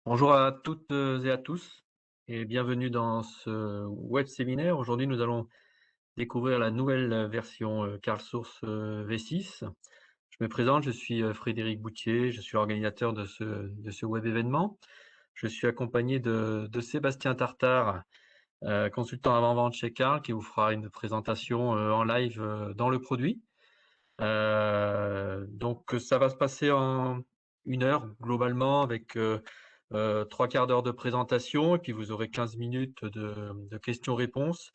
Bonjour à toutes et à tous et bienvenue dans ce web séminaire. Aujourd'hui, nous allons découvrir la nouvelle version CarlSource V6. Je me présente, je suis Frédéric Boutier, je suis organisateur de ce web événement. Je suis accompagné de Sébastien Tartare, consultant avant-vente chez Carl, qui vous fera une présentation en live dans le produit. Donc ça va se passer en 1 heure globalement avec 3/4 d'heure de présentation et puis vous aurez 15 minutes de questions-réponses.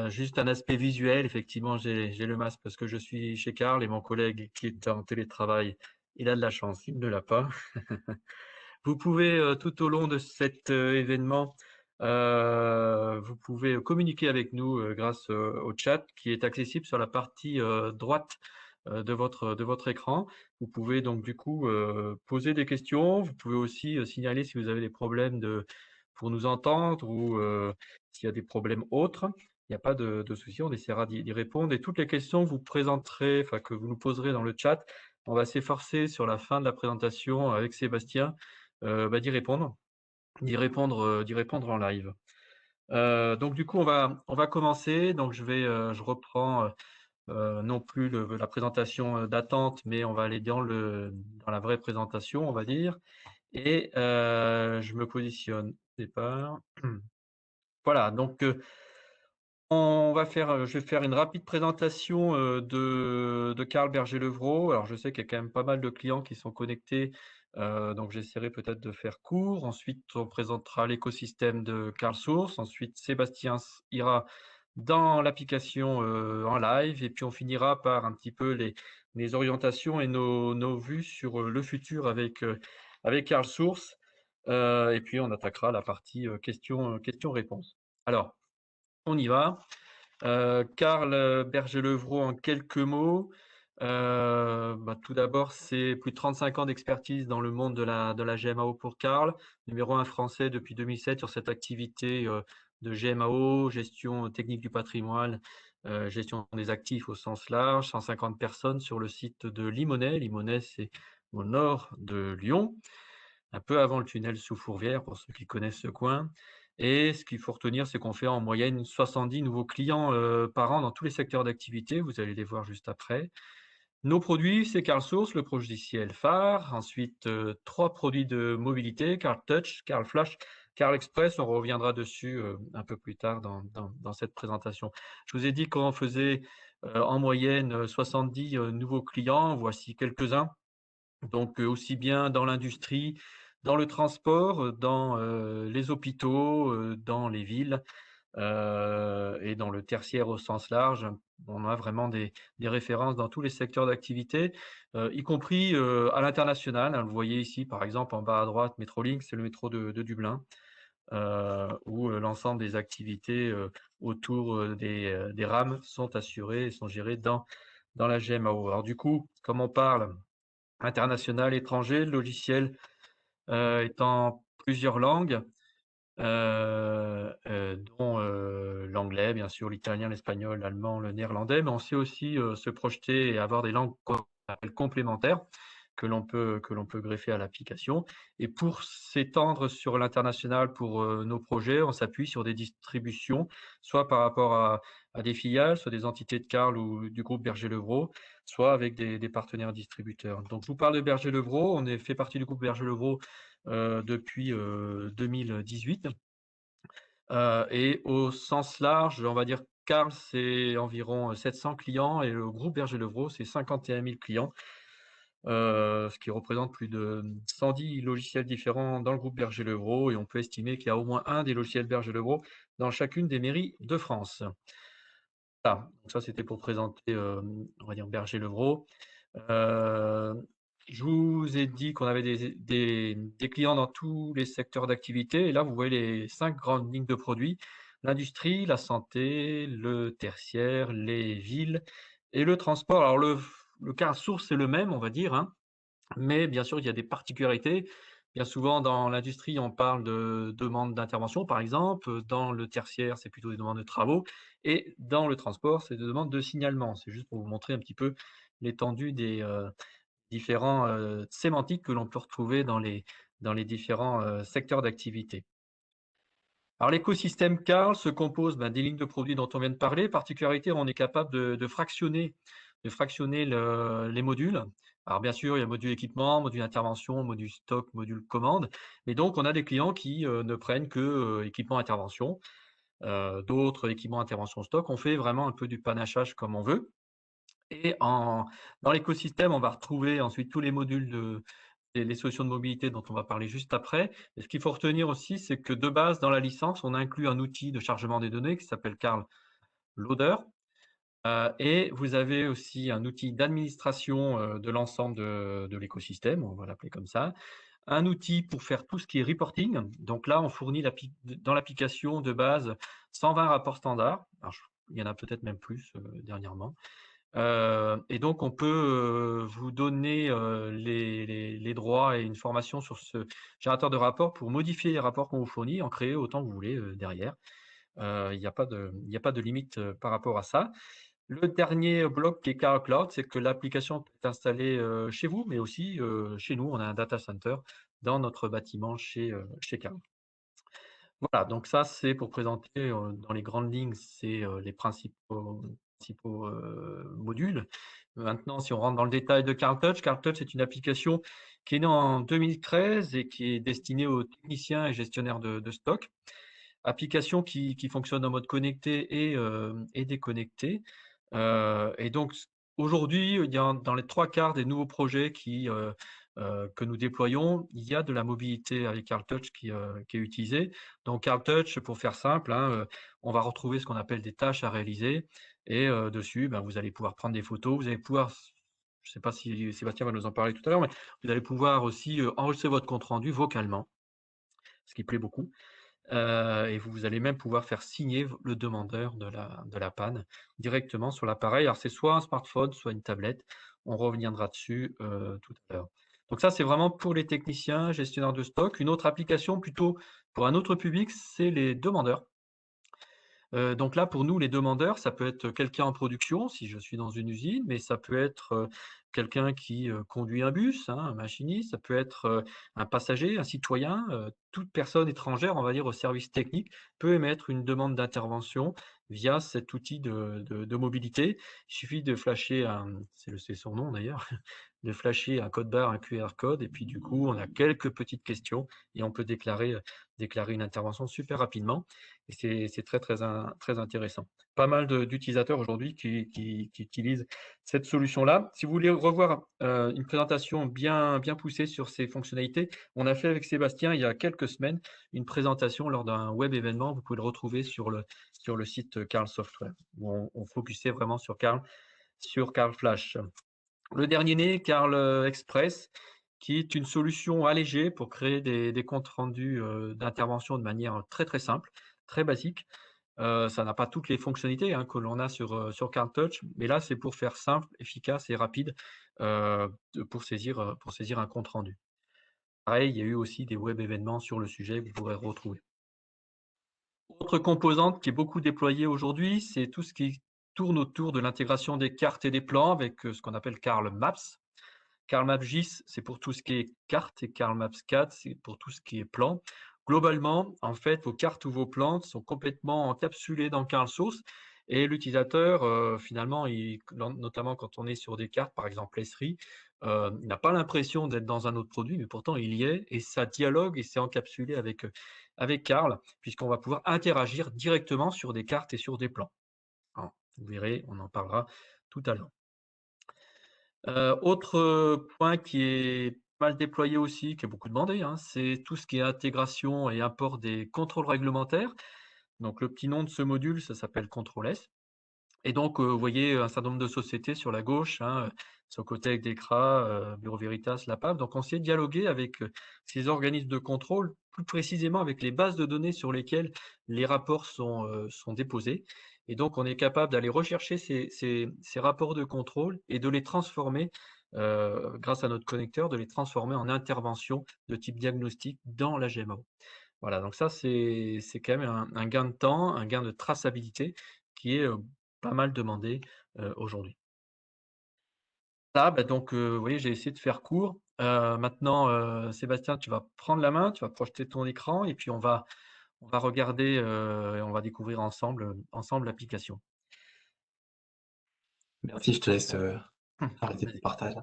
Juste un aspect visuel, effectivement, j'ai le masque parce que je suis chez Carl et mon collègue qui est en télétravail, il a de la chance, il ne l'a pas. Vous pouvez, tout au long de cet événement, vous pouvez communiquer avec nous, grâce, au chat qui est accessible sur la partie, droite, de votre écran. Vous pouvez donc du coup, poser des questions. Vous pouvez aussi, signaler si vous avez des problèmes pour nous entendre ou, s'il y a des problèmes autres. Il n'y a pas de souci, on essaiera d'y répondre et toutes les questions que vous présenterez, enfin que vous nous poserez dans le chat, on va s'efforcer sur la fin de la présentation avec Sébastien, bah, d'y répondre en live. Donc du coup, on va commencer. Donc je reprends, non plus la présentation, d'attente, mais on va aller dans la vraie présentation, on va dire et je me positionne au départ. Voilà, donc je vais faire une rapide présentation, de Carl Berger-Levrault. Alors je sais qu'il y a quand même pas mal de clients qui sont connectés, donc j'essaierai peut-être de faire court. Ensuite, on présentera l'écosystème de CarlSource. Ensuite, Sébastien ira dans l'application, en live et puis on finira par un petit peu les orientations et nos vues sur, le futur avec CarlSource, et puis on attaquera la partie, questions-réponses. Alors, on y va. Carl Berger-Levrault en quelques mots. Bah, tout d'abord, c'est plus de 35 ans d'expertise dans le monde de la GMAO pour Carl, numéro 1 français depuis 2007 sur cette activité de GMAO, gestion technique du patrimoine, gestion des actifs au sens large, 150 personnes sur le site de Limonest. Limonest, c'est au nord de Lyon, un peu avant le tunnel sous Fourvière, pour ceux qui connaissent ce coin. Et ce qu'il faut retenir, c'est qu'on fait en moyenne 70 nouveaux clients par an dans tous les secteurs d'activité. Vous allez les voir juste après. Nos produits, c'est CarlSource, le logiciel phare. Ensuite, 3 produits de mobilité, Carl Touch, Carl Flash, Carl Express. On reviendra dessus un peu plus tard dans cette présentation. Je vous ai dit qu'on faisait en moyenne 70 nouveaux clients. Voici quelques-uns. Donc, aussi bien dans l'industrie, dans le transport, dans, les hôpitaux, dans les villes, et dans le tertiaire au sens large. On a vraiment des références dans tous les secteurs d'activité, y compris, à l'international, hein. Vous le voyez ici, par exemple, en bas à droite, Metrolink, c'est le métro de Dublin, où, l'ensemble des activités, autour, des rames sont assurées et sont gérées dans la GMAO. Alors du coup, comme on parle international, étranger. Le logiciel est en plusieurs langues, dont l'anglais, bien sûr, l'italien, l'espagnol, l'allemand, le néerlandais, mais on sait aussi se projeter et avoir des langues qu'on appelle complémentaires que l'on peut greffer à l'application. Et pour s'étendre sur l'international pour nos projets, on s'appuie sur des distributions, soit par rapport à des filiales, soit des entités de Carl ou du groupe Berger-Levrault, soit avec des partenaires distributeurs. Donc, je vous parle de Berger-Levrault. On est fait partie du groupe Berger-Levrault depuis 2018. Et au sens large, on va dire Carl, c'est environ 700 clients et le groupe Berger-Levrault, c'est 51 000 clients, ce qui représente plus de 110 logiciels différents dans le groupe Berger-Levrault et on peut estimer qu'il y a au moins un des logiciels Berger-Levrault dans chacune des mairies de France. Voilà, donc ça c'était pour présenter, on va dire Berger-Levrault. Heu, je vous ai dit qu'on avait des clients dans tous les secteurs d'activité et là vous voyez les 5 grandes lignes de produits: l'industrie, la santé, le tertiaire, les villes et le transport. Alors le cas source c'est le même on va dire, hein, mais bien sûr il y a des particularités. Bien souvent dans l'industrie on parle de demandes d'intervention par exemple, dans le tertiaire c'est plutôt des demandes de travaux et dans le transport c'est des demandes de signalement. C'est juste pour vous montrer un petit peu l'étendue des différents, sémantiques que l'on peut retrouver dans les différents, secteurs d'activité. Alors l'écosystème Carl se compose, des lignes de produits dont on vient de parler. Particularité, on est capable de fractionner les modules. Alors bien sûr, il y a module équipement, module intervention, module stock, module commande. Mais donc on a des clients qui, ne prennent que, équipement intervention, d'autres équipements intervention stock. On fait vraiment un peu du panachage comme on veut. Et dans l'écosystème, on va retrouver ensuite tous les modules et les solutions de mobilité dont on va parler juste après. Et ce qu'il faut retenir aussi, c'est que de base, dans la licence, on inclut un outil de chargement des données qui s'appelle Carl Loader. Et vous avez aussi un outil d'administration, de l'ensemble de l'écosystème, on va l'appeler comme ça. Un outil pour faire tout ce qui est reporting. Donc là, on fournit dans l'application de base 120 rapports standards. Alors, il y en a peut-être même plus, dernièrement. Et donc on peut, vous donner, les droits et une formation sur ce générateur de rapports pour modifier les rapports qu'on vous fournit, en créer autant que vous voulez, derrière. Il y a pas de limite, par rapport à ça. Le dernier bloc qui est Kara Cloud, c'est que l'application peut être installée, chez vous, mais aussi, chez nous. On a un data center dans notre bâtiment chez Kara. Voilà, donc ça, c'est pour présenter, dans les grandes lignes, c'est, les principaux, modules. Maintenant, si on rentre dans le détail de CarlTouch, CarlTouch est une application qui est née en 2013 et qui est destinée aux techniciens et gestionnaires de stock. Application qui fonctionne en mode connecté et déconnecté. Et donc aujourd'hui, il y a dans les 3 quarts des nouveaux projets que nous déployons, il y a de la mobilité avec CarlTouch qui est utilisée. Donc CarlTouch, pour faire simple, hein, on va retrouver ce qu'on appelle des tâches à réaliser et dessus, vous allez pouvoir prendre des photos, vous allez pouvoir je ne sais pas si Sébastien va nous en parler tout à l'heure, mais vous allez pouvoir aussi, enregistrer votre compte rendu vocalement, ce qui plaît beaucoup. Et vous allez même pouvoir faire signer le demandeur de la panne directement sur l'appareil. Alors c'est soit un smartphone, soit une tablette. On reviendra dessus, tout à l'heure. Donc ça, c'est vraiment pour les techniciens, gestionnaires de stock. Une autre application plutôt pour un autre public, c'est les demandeurs. Donc là, pour nous, les demandeurs, ça peut être quelqu'un en production, si je suis dans une usine, mais ça peut être, quelqu'un qui, conduit un bus, hein, un machiniste, ça peut être, un passager, un citoyen, toute personne étrangère, on va dire, au service technique, peut émettre une demande d'intervention via cet outil de mobilité. Il suffit de flasher c'est son nom d'ailleurs, de flasher un code barre, un QR code et puis du coup, on a quelques petites questions et on peut déclarer une intervention super rapidement. Et c'est très, très intéressant. Pas mal d'utilisateurs aujourd'hui qui utilisent cette solution-là. Si vous voulez revoir, une présentation bien poussée sur ces fonctionnalités, on a fait avec Sébastien, il y a quelques semaines, une présentation lors d'un web événement. Vous pouvez le retrouver sur le site, Carl Software, où on focusait vraiment sur Carl Flash. Le dernier né, Carl, Express, qui est une solution allégée pour créer des comptes rendus, d'intervention de manière très, très simple, très basique. Ça n'a pas toutes les fonctionnalités, hein, que l'on a sur CarlTouch, mais là, c'est pour faire simple, efficace et rapide, pour saisir un compte rendu. Pareil, il y a eu aussi des web événements sur le sujet que vous pourrez retrouver. Autre composante qui est beaucoup déployée aujourd'hui, c'est tout ce qui tourne autour de l'intégration des cartes et des plans avec, ce qu'on appelle Carl Maps. Carl Maps GIS, c'est pour tout ce qui est carte et Carl Maps 4, c'est pour tout ce qui est plan. Globalement, en fait, vos cartes ou vos plans sont complètement encapsulés dans Carl Source et l'utilisateur, finalement, notamment quand on est sur des cartes, par exemple Esri, il n'a pas l'impression d'être dans un autre produit, mais pourtant il y est et ça dialogue et c'est encapsulé avec Carl, puisqu'on va pouvoir interagir directement sur des cartes et sur des plans. Alors, vous verrez, on en parlera tout à l'heure. Autre, point qui est mal déployé aussi, qui est beaucoup demandé, hein, c'est tout ce qui est intégration et import des contrôles réglementaires. Donc le petit nom de ce module, ça s'appelle Contrôle S. Et donc, vous voyez un certain nombre de sociétés sur la gauche, hein, Socotec, Decra, Bureau Veritas, l'APAV. Donc on sait dialoguer avec, ces organismes de contrôle, plus précisément avec les bases de données sur lesquelles les rapports sont déposés. Et donc on est capable d'aller rechercher ces rapports de contrôle et de les transformer, grâce à notre connecteur, de les transformer en interventions de type diagnostic dans la GMAO. Voilà, donc ça, c'est quand même un gain de temps, un gain de traçabilité qui est, pas mal demandé, aujourd'hui. Là, donc, vous voyez, j'ai essayé de faire court. Maintenant, Sébastien, tu vas prendre la main, tu vas projeter ton écran et puis on va regarder, et on va découvrir ensemble l'application. Merci, je te laisse, arrêter ton Vas-y. partage.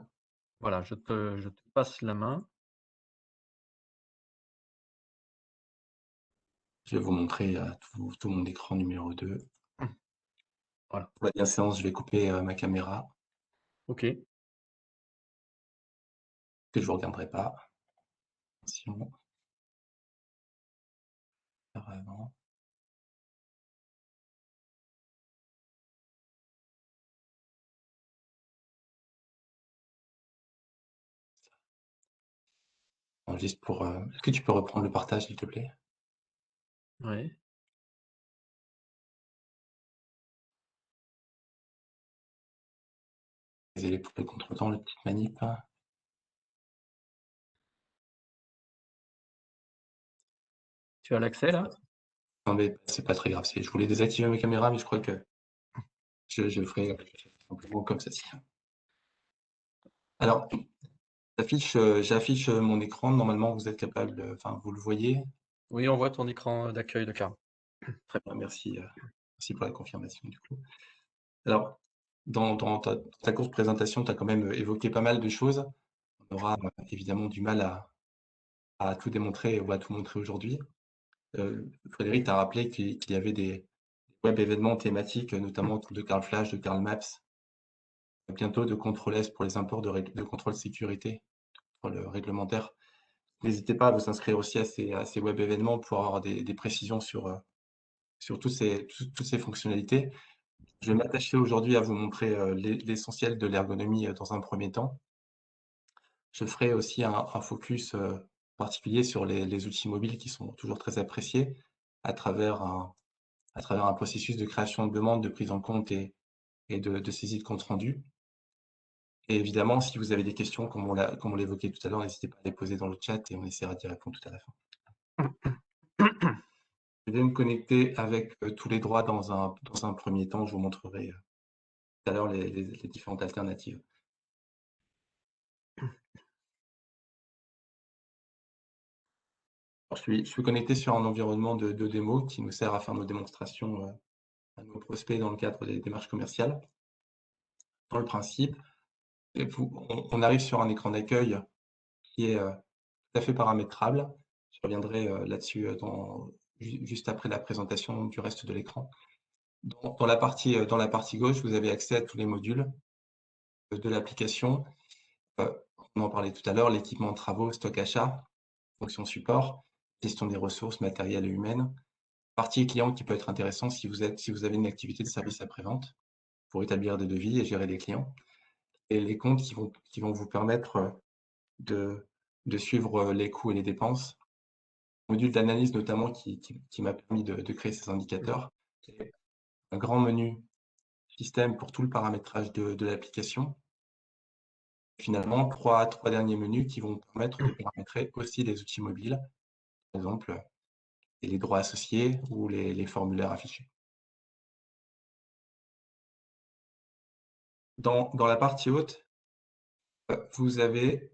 Voilà, je te passe la main. Je vais vous montrer, tout mon écran numéro 2. Voilà. Pour la bienséance, je vais couper, ma caméra, OK. que je vous regarderai pas. Attention, par avant. Bon, juste pour, est-ce que tu peux reprendre le partage, s'il te plaît? Ouais. Désolé pour le contretemps, la petite manip. Tu as l'accès là? Non, mais c'est pas très grave, je voulais désactiver ma caméra, mais je crois que je le ferai, simplement comme ceci. Alors, j'affiche, mon écran. Normalement, vous êtes capable, enfin, vous le voyez? Oui, on voit ton écran d'accueil de Karl. Très bien, merci, merci pour la confirmation, du coup. Alors, dans ta courte présentation, tu as quand même, évoqué pas mal de choses. On aura, évidemment du mal à tout démontrer ou à tout montrer aujourd'hui. Frédéric t'a rappelé qu'il y avait des web événements thématiques, notamment autour de Karl Flash, de Karl Maps, bientôt de contrôle S pour les imports de contrôle sécurité, contrôle réglementaire. N'hésitez pas à vous inscrire aussi à ces web événements pour avoir des précisions sur toutes ces fonctionnalités. Je vais m'attacher aujourd'hui à vous montrer, l'essentiel de l'ergonomie, dans un premier temps. Je ferai aussi un focus, particulier sur les outils mobiles qui sont toujours très appréciés à travers un processus de création de demande, de prise en compte et de saisie de compte rendu. Et évidemment, si vous avez des questions, comme on l'évoquait tout à l'heure, n'hésitez pas à les poser dans le chat et on essaiera d'y répondre tout à la fin. Je vais me connecter avec, tous les droits dans un premier temps. Je vous montrerai, tout à l'heure les différentes alternatives. Alors je suis connecté sur un environnement de démo qui nous sert à faire nos démonstrations, à nos prospects dans le cadre des démarches commerciales. Dans le principe, on arrive sur un écran d'accueil qui est, tout à fait paramétrable. Je reviendrai, là-dessus, juste après la présentation du reste de l'écran. Dans la partie gauche, vous avez accès à tous les modules, de l'application. On en parlait tout à l'heure, l'équipement de travaux, stock achat, fonction support, gestion des ressources matérielles et humaines. Partie client qui peut être intéressant si vous avez une activité de service après-vente pour établir des devis et gérer les clients. Et les comptes qui vont vous permettre, de suivre, les coûts et les dépenses. Module d'analyse notamment qui m'a permis de créer ces indicateurs. Et un grand menu système pour tout le paramétrage de l'application. Finalement, trois derniers menus qui vont permettre de paramétrer aussi les outils mobiles, par exemple, et les droits associés ou les formulaires affichés. Dans la partie haute, vous avez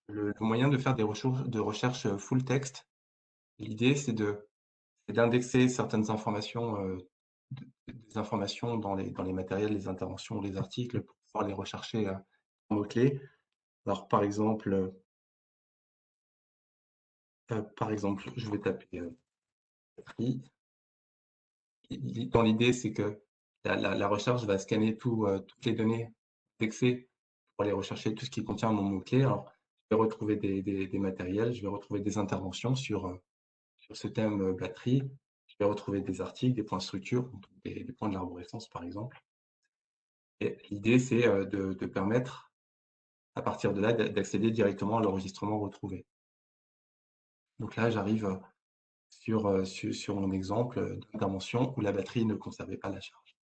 le moyen de faire des recherches full text. L'idée, c'est d'indexer certaines informations, des informations dans les matériels, les interventions, les articles pour pouvoir les rechercher, en mots-clés. Alors par exemple, je vais taper, prix. Dans l'idée, c'est que la recherche va scanner toutes les données indexées pour aller rechercher tout ce qui contient mon mot-clé. Alors, je vais retrouver des matériels, je vais retrouver des interventions sur ce thème, batterie. Je vais retrouver des articles, des points de structure, donc des points de l'arborescence, par exemple. Et l'idée, c'est, de permettre, à partir de là, d'accéder directement à l'enregistrement retrouvé. Donc là, j'arrive, sur mon exemple, d'intervention où la batterie ne conservait pas la charge.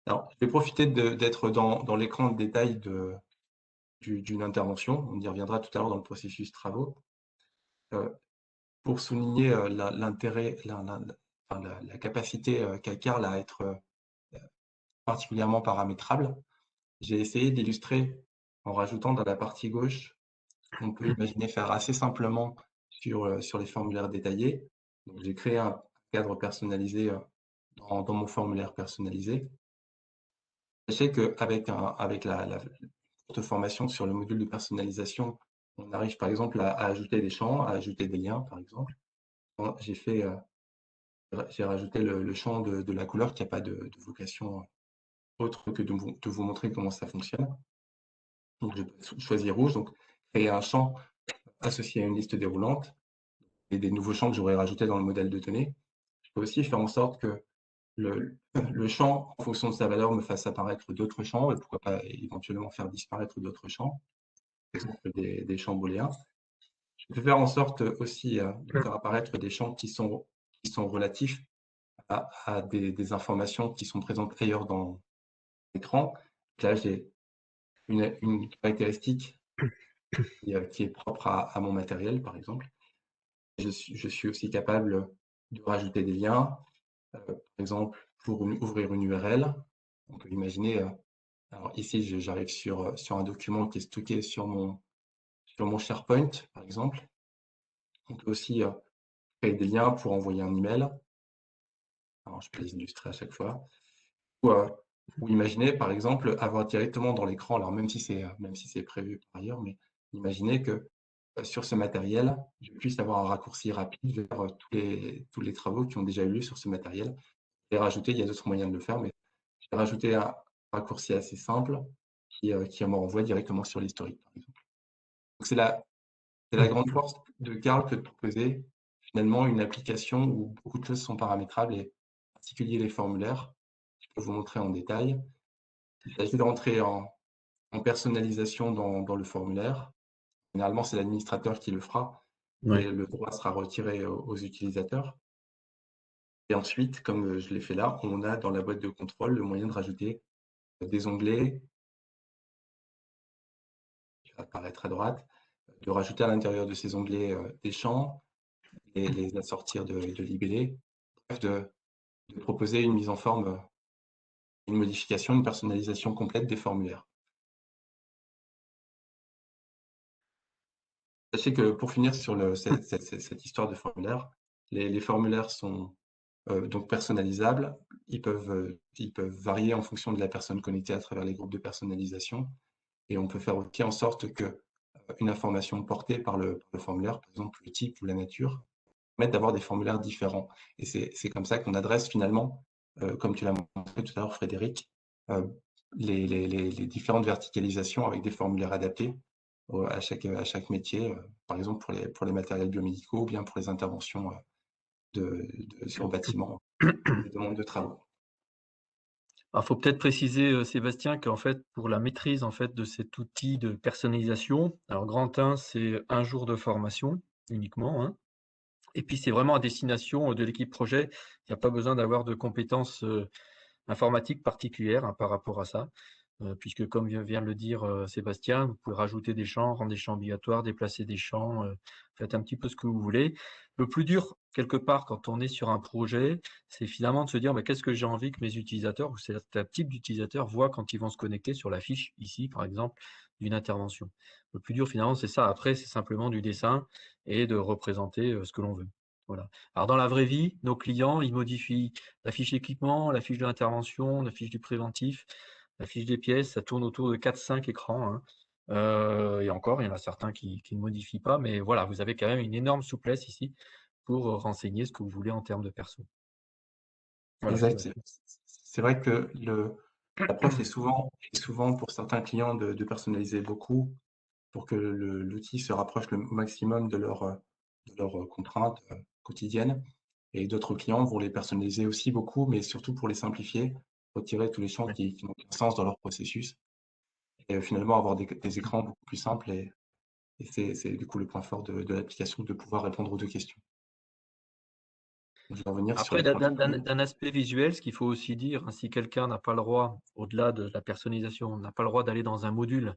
Alors, je vais profiter d'être dans l'écran de détail d'une intervention. On y reviendra tout à l'heure dans le processus travaux, heu, pour souligner, l'intérêt, enfin la capacité, qu'a Carl à être, particulièrement paramétrable. J'ai essayé d'illustrer en rajoutant dans la partie gauche qu'on peut imaginer faire assez simplement sur les formulaires détaillés. Donc j'ai créé un cadre personnalisé, dans mon formulaire personnalisé. Sachez qu'avec avec la courte formation sur le module de personnalisation, on arrive par exemple à ajouter des champs, à ajouter des liens par exemple. Bon, j'ai rajouté le champ de la couleur qui a pas de vocation autre que de vous montrer comment ça fonctionne. Donc je peux choisir rouge, donc créer un champ associé à une liste déroulante et des nouveaux champs que j'aurais rajoutés dans le modèle de données. Je peux aussi faire en sorte que le champ, en fonction de sa valeur, me fasse apparaître d'autres champs et pourquoi pas éventuellement faire disparaître d'autres champs, par exemple des champs booléens. Je peux faire en sorte aussi, de faire apparaître des champs qui sont relatifs à des informations qui sont présentes ailleurs dans l'écran. Là, j'ai une caractéristique qui est propre à mon matériel, par exemple. Je suis aussi capable de rajouter des liens, par exemple, pour ouvrir une URL. On peut imaginer, alors ici, j'arrive sur un document qui est stocké sur mon SharePoint, par exemple. On peut aussi créer des liens pour envoyer un email. Alors, je peux les illustrer à chaque fois. Ou, heu, ou imaginer, par exemple, avoir directement dans l'écran, alors même si c'est prévu par ailleurs, mais imaginez que, sur ce matériel, je puisse avoir un raccourci rapide vers, tous les travaux qui ont déjà eu lieu sur ce matériel et rajouter, il y a d'autres moyens de le faire, mais j'ai rajouté un raccourci assez simple qui me renvoie directement sur l'historique, par exemple. Donc c'est la grande force de Karl que de proposer finalement une application où beaucoup de choses sont paramétrables et en particulier les formulaires. Je peux vous montrer en détail. Il s'agit de rentrer en personnalisation dans le formulaire. Généralement, c'est l'administrateur qui le fera Ouais. et le droit sera retiré aux utilisateurs. Et ensuite, comme, je l'ai fait là, on a dans la boîte de contrôle le moyen de rajouter des onglets qui va apparaître à droite, de rajouter à l'intérieur de ces onglets, des champs et les assortir de libellés. Bref, de proposer une mise en forme, une modification, une personnalisation complète des formulaires. Sachez que pour finir sur cette histoire de formulaire, les formulaires sont, donc personnalisables. Ils peuvent varier en fonction de la personne connectée à travers les groupes de personnalisation et on peut faire aussi en sorte que, une information portée par le formulaire, par exemple le type ou la nature, permette d'avoir des formulaires différents et c'est comme ça qu'on adresse finalement, comme tu l'as montré tout à l'heure Frédéric, heu, les différentes verticalisations avec des formulaires adaptés à chaque métier, par exemple pour les matériels biomédicaux ou bien pour les interventions, sur bâtiment, des demandes de travaux. Alors, faut peut-être préciser, Sébastien, qu'en fait, pour la maîtrise, en fait, de cet outil de personnalisation, alors grand 1, c'est 1 jour de formation uniquement, hein, et puis c'est vraiment à destination, de l'équipe projet. Il y a pas besoin d'avoir de compétences, informatiques particulières, hein, par rapport à ça. Puisque comme vient de le dire, Sébastien, vous pouvez rajouter des champs, rendre des champs obligatoires, déplacer des champs, faites un petit peu ce que vous voulez. Le plus dur, quelque part, quand on est sur un projet, c'est finalement de se dire: «Bah, qu'est-ce que j'ai envie que mes utilisateurs ou certains types d'utilisateurs voient quand ils vont se connecter sur la fiche», ici, par exemple, d'une intervention. Le plus dur, finalement, c'est ça. Après, c'est simplement du dessin et de représenter, ce que l'on veut. Voilà. Alors dans la vraie vie, nos clients, ils modifient la fiche équipement, la fiche de l'intervention, la fiche du préventif. La fiche des pièces, ça tourne autour de 4-5 écrans, hein. Et encore, il y en a certains qui ne modifient pas, mais voilà, vous avez quand même une énorme souplesse ici pour, renseigner ce que vous voulez en termes de perso. Voilà, Exact, Sébastien. c'est vrai que l'approche est souvent pour certains clients de personnaliser beaucoup pour que l'outil se rapproche le maximum de leurs contraintes, quotidiennes et d'autres clients vont les personnaliser aussi beaucoup, mais surtout pour les simplifier, retirer tous les champs Ouais. qui n'ont aucun sens dans leur processus et finalement avoir des écrans beaucoup plus simples et c'est du coup le point fort de l'application de pouvoir répondre aux 2 questions. Je vais revenir sur Après, les points finaux. d'un aspect visuel, ce qu'il faut aussi dire, hein, si quelqu'un n'a pas le droit, au-delà de la personnalisation, n'a pas le droit d'aller dans un module,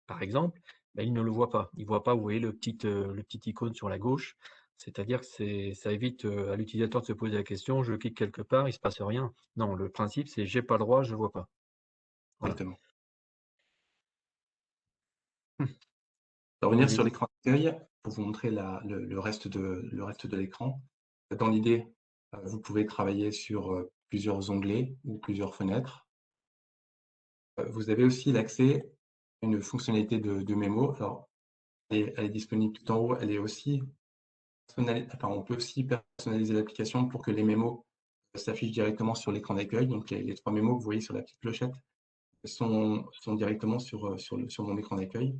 par exemple, bah, il ne le voit pas. Il voit pas, vous voyez le petit icône sur la gauche, c'est-à-dire que ça évite, à l'utilisateur de se poser la question: «Je clique quelque part, il se passe rien». Non, le principe, c'est: «J'ai pas le droit, je vois pas». Voilà. Exactement. Pour revenir sur Vas-y. l'écran d'accueil, pour vous montrer le reste de l'écran. Dans l'idée, vous pouvez travailler sur, plusieurs onglets ou plusieurs fenêtres. Vous avez aussi l'accès à une fonctionnalité de mémo. Alors, elle est disponible tout en haut. Elle est aussi on peut aussi personnaliser l'application pour que les mémos s'affichent directement sur l'écran d'accueil. Donc les 3 mémos que vous voyez sur la petite clochette sont directement sur mon écran d'accueil.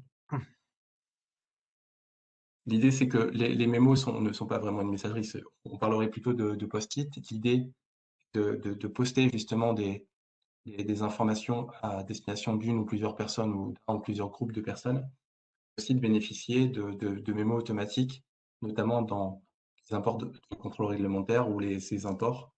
L'idée, c'est que les mémos ne sont pas vraiment une messagerie, on parlerait plutôt de post-it. L'idée de poster justement des informations à destination d'une ou plusieurs personnes ou d'un ou plusieurs groupes de personnes, aussi de bénéficier de mémos automatiques, notamment dans les imports de contrôle réglementaire où ces imports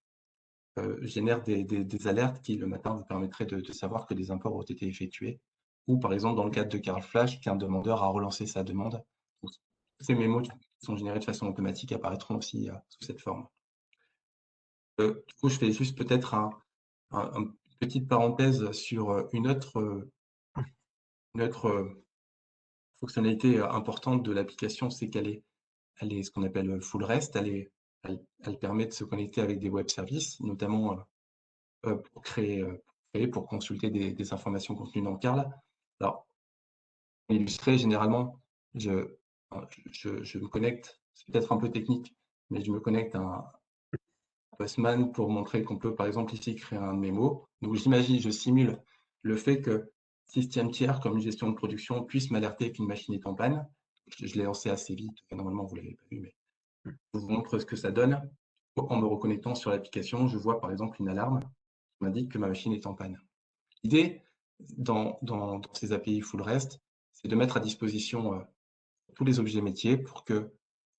génèrent des alertes qui, le matin, vous permettraient de savoir que des imports ont été effectués. Ou par exemple, dans le cadre de Carl Flash, qu'un demandeur a relancé sa demande. Donc, tous ces mémos qui sont générés de façon automatique apparaîtront aussi sous cette forme. Du coup, je fais juste peut-être une petite parenthèse sur une autre fonctionnalité importante de l'application, c'est elle est ce qu'on appelle full REST. Elle permet de se connecter avec des web services, notamment pour consulter des informations contenues dans Carl. Alors, pour illustrer, généralement, je, je me connecte, c'est peut-être un peu technique, mais je me connecte à un Postman pour montrer qu'on peut, par exemple, ici, créer un mémo. Donc, je simule le fait que système tiers, comme une gestion de production, puisse m'alerter qu'une machine est en panne. Je l'ai lancé assez vite, normalement, vous ne l'avez pas vu, mais je vous montre ce que ça donne. En me reconnectant sur l'application, je vois, par exemple, une alarme qui m'indique que ma machine est en panne. L'idée, dans ces API full REST, c'est de mettre à disposition tous les objets métiers pour que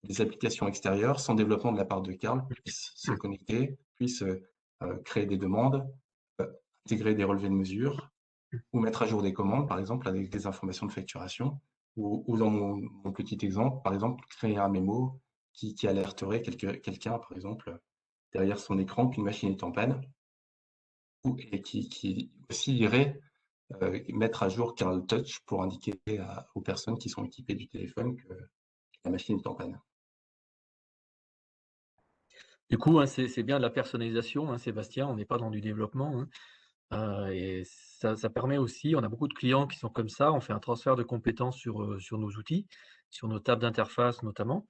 des applications extérieures, sans développement de la part de Carl, puissent se connecter, puissent créer des demandes, euh, intégrer des relevés de mesures, ou mettre à jour des commandes, par exemple, avec des informations de facturation, ou dans mon petit exemple, par exemple, créer un mémo qui alerterait quelqu'un, par exemple, derrière son écran qu'une machine est en panne, et qui aussi irait mettre à jour Carl Touch pour indiquer aux personnes qui sont équipées du téléphone que la machine est en panne. Du coup, hein, c'est bien de la personnalisation, hein, Sébastien, on n'est pas dans du développement, hein. Et ça permet aussi, on a beaucoup de clients qui sont comme ça, on fait un transfert de compétences sur nos outils, sur nos tables d'interface notamment,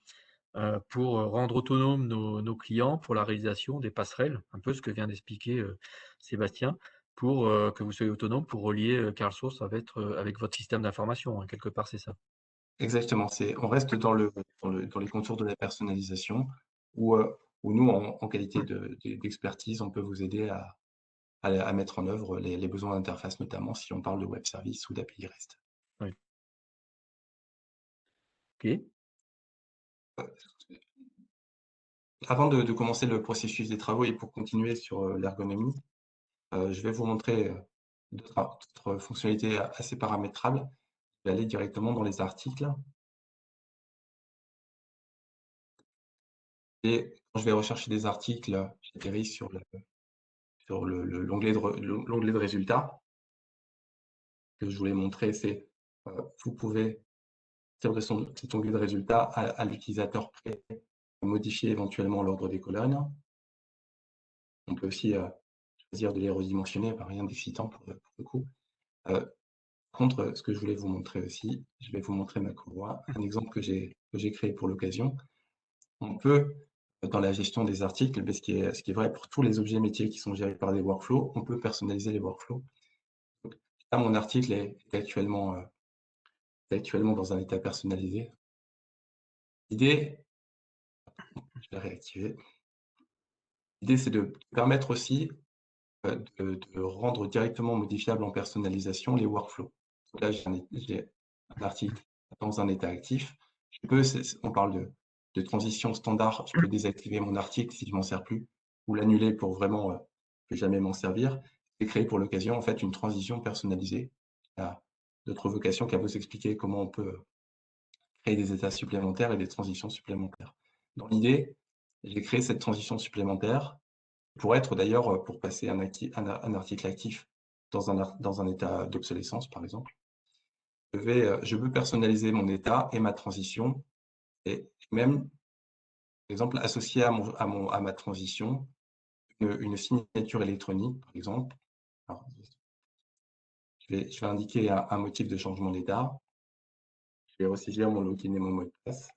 pour, rendre autonomes nos clients pour la réalisation des passerelles, un peu ce que vient d'expliquer, Sébastien, pour, que vous soyez autonome pour relier, CarSource avec votre système d'information, hein, quelque part, c'est ça? Exactement, on reste dans les contours de la personnalisation où, où nous, en qualité d'expertise, on peut vous aider à mettre en œuvre les besoins d'interface, notamment si on parle de web service ou d'API REST. Oui. OK. Avant de commencer le processus des travaux et pour continuer sur l'ergonomie, je vais vous montrer d'autres fonctionnalités assez paramétrables. Je vais aller directement dans les articles et quand je vais rechercher des articles, j'atterris sur l'onglet de résultats. Que je voulais montrer, c'est vous pouvez servir cet onglet de résultats à l'utilisateur prêt, modifier éventuellement l'ordre des colonnes. On peut aussi choisir de les redimensionner, rien d'excitant pour le coup. Par contre, ce que je voulais vous montrer aussi, je vais vous montrer ma courroie, un exemple que j'ai créé pour l'occasion. On peut, dans la gestion des articles, mais ce qui est vrai pour tous les objets métiers qui sont gérés par des workflows, on peut personnaliser les workflows. Donc, là, mon article est actuellement dans un état personnalisé. L'idée, je vais réactiver. L'idée, c'est de permettre aussi de rendre directement modifiables en personnalisation les workflows. Là, j'ai un article dans un état actif. On parle de transition standard. Je peux désactiver mon article si je m'en sers plus ou l'annuler pour vraiment plus jamais m'en servir. J'ai créé pour l'occasion en fait une transition personnalisée. Il y a d'autres vocations qu'à vous expliquer comment on peut créer des états supplémentaires et des transitions supplémentaires. Dans l'idée, j'ai créé cette transition supplémentaire pour être d'ailleurs, pour passer un article actif dans un état d'obsolescence, par exemple. je peux personnaliser mon état et ma transition et même, par exemple, associer à ma transition une signature électronique, par exemple. Alors, je vais indiquer un motif de changement d'état. Je vais ressaisir mon login et mon mot de passe.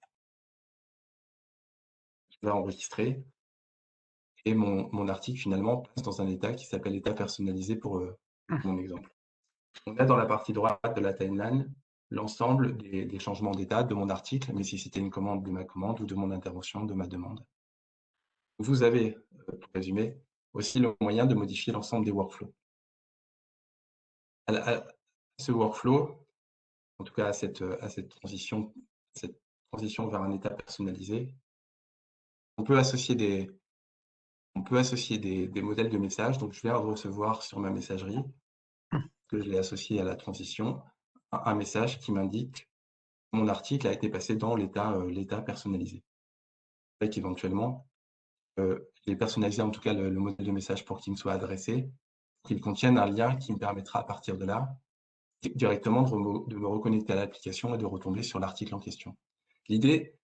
Je vais enregistrer et mon article finalement passe dans un état qui s'appelle état personnalisé pour mon exemple. On a dans la partie droite de la timeline l'ensemble des changements d'état de mon article, mais si c'était une commande, de ma commande ou de mon intervention, de ma demande. Vous avez, pour résumer, aussi le moyen de modifier l'ensemble des workflows. À ce workflow, en tout cas à cette transition vers un état personnalisé, on peut associer des modèles de messages. Donc, je viens de recevoir sur ma messagerie, que je l'ai associé à la transition, un message qui m'indique que mon article a été passé dans l'état personnalisé. Avec éventuellement, je l'ai personnalisé, en tout cas le modèle de message pour qu'il me soit adressé, qu'il contienne un lien qui me permettra à partir de là, directement de me reconnecter à l'application et de retomber sur l'article en question. L'idée,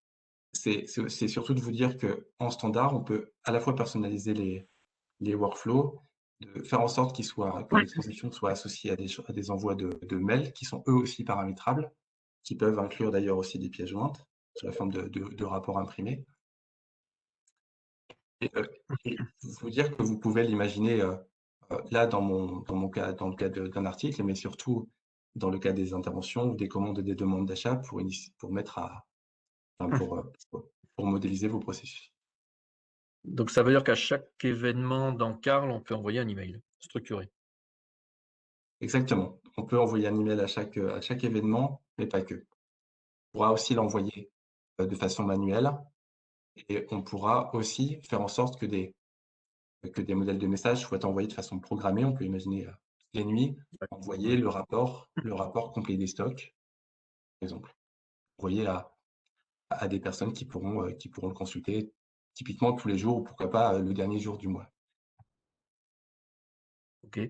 c'est surtout de vous dire qu'en standard, on peut à la fois personnaliser les workflows, de faire en sorte que les transitions soient associées à des envois de mails qui sont eux aussi paramétrables, qui peuvent inclure d'ailleurs aussi des pièces jointes sous la forme de rapports imprimés. Et vous dire que vous pouvez l'imaginer là dans mon cas, dans le cas d'un article, mais surtout dans le cas des interventions ou des commandes et des demandes d'achat pour mettre enfin, pour modéliser vos processus. Donc ça veut dire qu'à chaque événement dans Carl, on peut envoyer un email structuré? Exactement. On peut envoyer un email à chaque événement, mais pas que. On pourra aussi l'envoyer de façon manuelle et on pourra aussi faire en sorte que des modèles de messages soient envoyés de façon programmée. On peut imaginer les nuits, envoyer Mmh. le rapport complet des stocks, par exemple. Envoyer à des personnes qui pourront le consulter typiquement tous les jours ou pourquoi pas le dernier jour du mois. OK.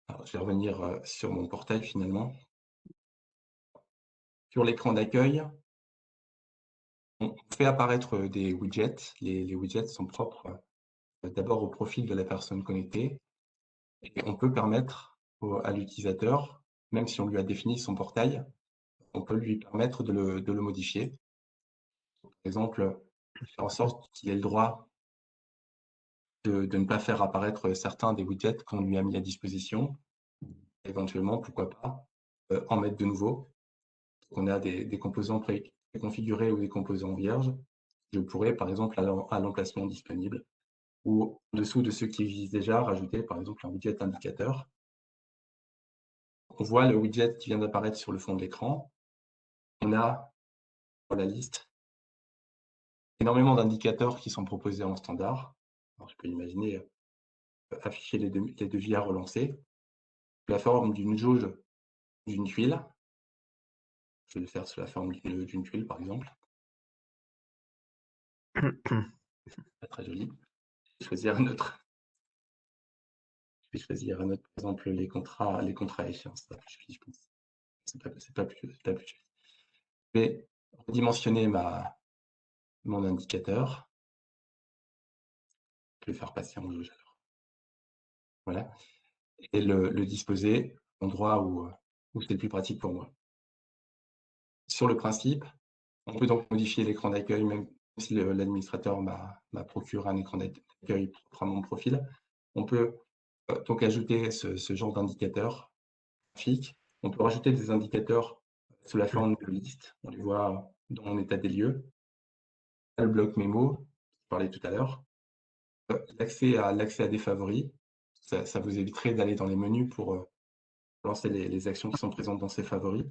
Alors, je vais revenir sur mon portail finalement. Sur l'écran d'accueil, on fait apparaître des widgets. Les widgets sont propres d'abord au profil de la personne connectée et on peut permettre à l'utilisateur, même si on lui a défini son portail, on peut lui permettre de le modifier. Par exemple, faire en sorte qu'il ait le droit de ne pas faire apparaître certains des widgets qu'on lui a mis à disposition. Éventuellement, pourquoi pas, en mettre de nouveaux. On a des composants préconfigurés ou des composants vierges. Je pourrais, par exemple, à l'emplacement disponible ou en dessous de ceux qui existent déjà, rajouter, par exemple, un widget indicateur. On voit le widget qui vient d'apparaître sur le fond de l'écran. On a dans la liste énormément d'indicateurs qui sont proposés en standard. Alors, je peux imaginer afficher les devis à relancer, sous la forme d'une jauge d'une tuile. Je vais le faire sous la forme d'une tuile, par exemple. Pas très joli. Je vais choisir un autre. Je vais choisir un autre, par exemple, les contrats à échéance. C'est pas plus joli, je pense. C'est pas plus joli. Je vais redimensionner mon indicateur. Je vais le faire passer en jauge alors. Voilà. Et le disposer à l'endroit où c'est le plus pratique pour moi. Sur le principe, on peut donc modifier l'écran d'accueil, même si l'administrateur m'a procuré un écran d'accueil propre à mon profil. On peut donc ajouter ce genre d'indicateur graphique. On peut rajouter des indicateurs sous la forme de liste. On les voit dans mon état des lieux. Le bloc mémo, je parlais tout à l'heure. L'accès à des favoris. Ça vous éviterait d'aller dans les menus pour lancer les actions qui sont présentes dans ces favoris.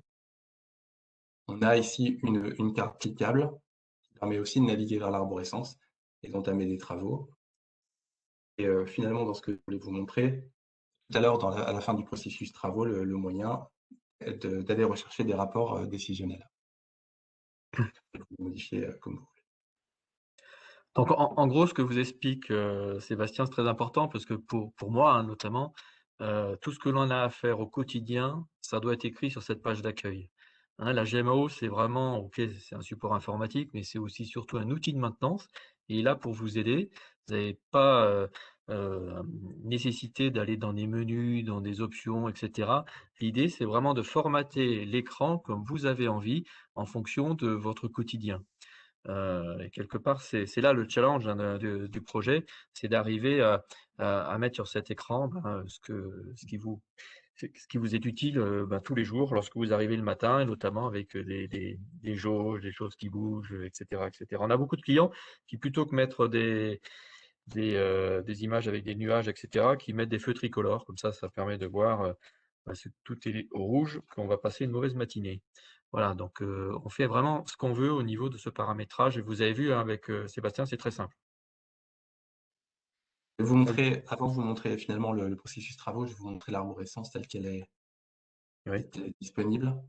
On a ici une carte cliquable qui permet aussi de naviguer vers l'arborescence et d'entamer des travaux. Et finalement, dans ce que je voulais vous montrer, tout à l'heure, à la fin du processus travaux, le moyen est d'aller rechercher des rapports décisionnels. Vous modifier comme vous voulez. Donc en gros, ce que vous explique, Sébastien, c'est très important parce que pour moi, hein, notamment, tout ce que l'on a à faire au quotidien, ça doit être écrit sur cette page d'accueil. Hein, la GMAO, c'est vraiment OK, c'est un support informatique, mais c'est aussi surtout un outil de maintenance et il est là pour vous aider. Vous n'avez pas, nécessité d'aller dans des menus, dans des options et cetera. L'idée, c'est vraiment de formater l'écran comme vous avez envie, en fonction de votre quotidien. Et quelque part, c'est là le challenge, hein, du projet, c'est d'arriver à mettre sur cet écran, ben, ce qui vous est utile, ben, tous les jours lorsque vous arrivez le matin et notamment avec, des jauges, des choses qui bougent, et cetera, et cetera. On a beaucoup de clients qui plutôt que mettre des images avec des nuages, et cetera, qui mettent des feux tricolores. Comme ça permet de voir, bah, si tout est au rouge, qu'on va passer une mauvaise matinée. Voilà, donc on fait vraiment ce qu'on veut au niveau de ce paramétrage et vous avez vu, hein, avec, Sébastien, c'est très simple. Je vais vous montrer, avant de vous montrer finalement le processus travaux, je vais vous montrer l'arborescence Oui, telle qu'elle est disponible.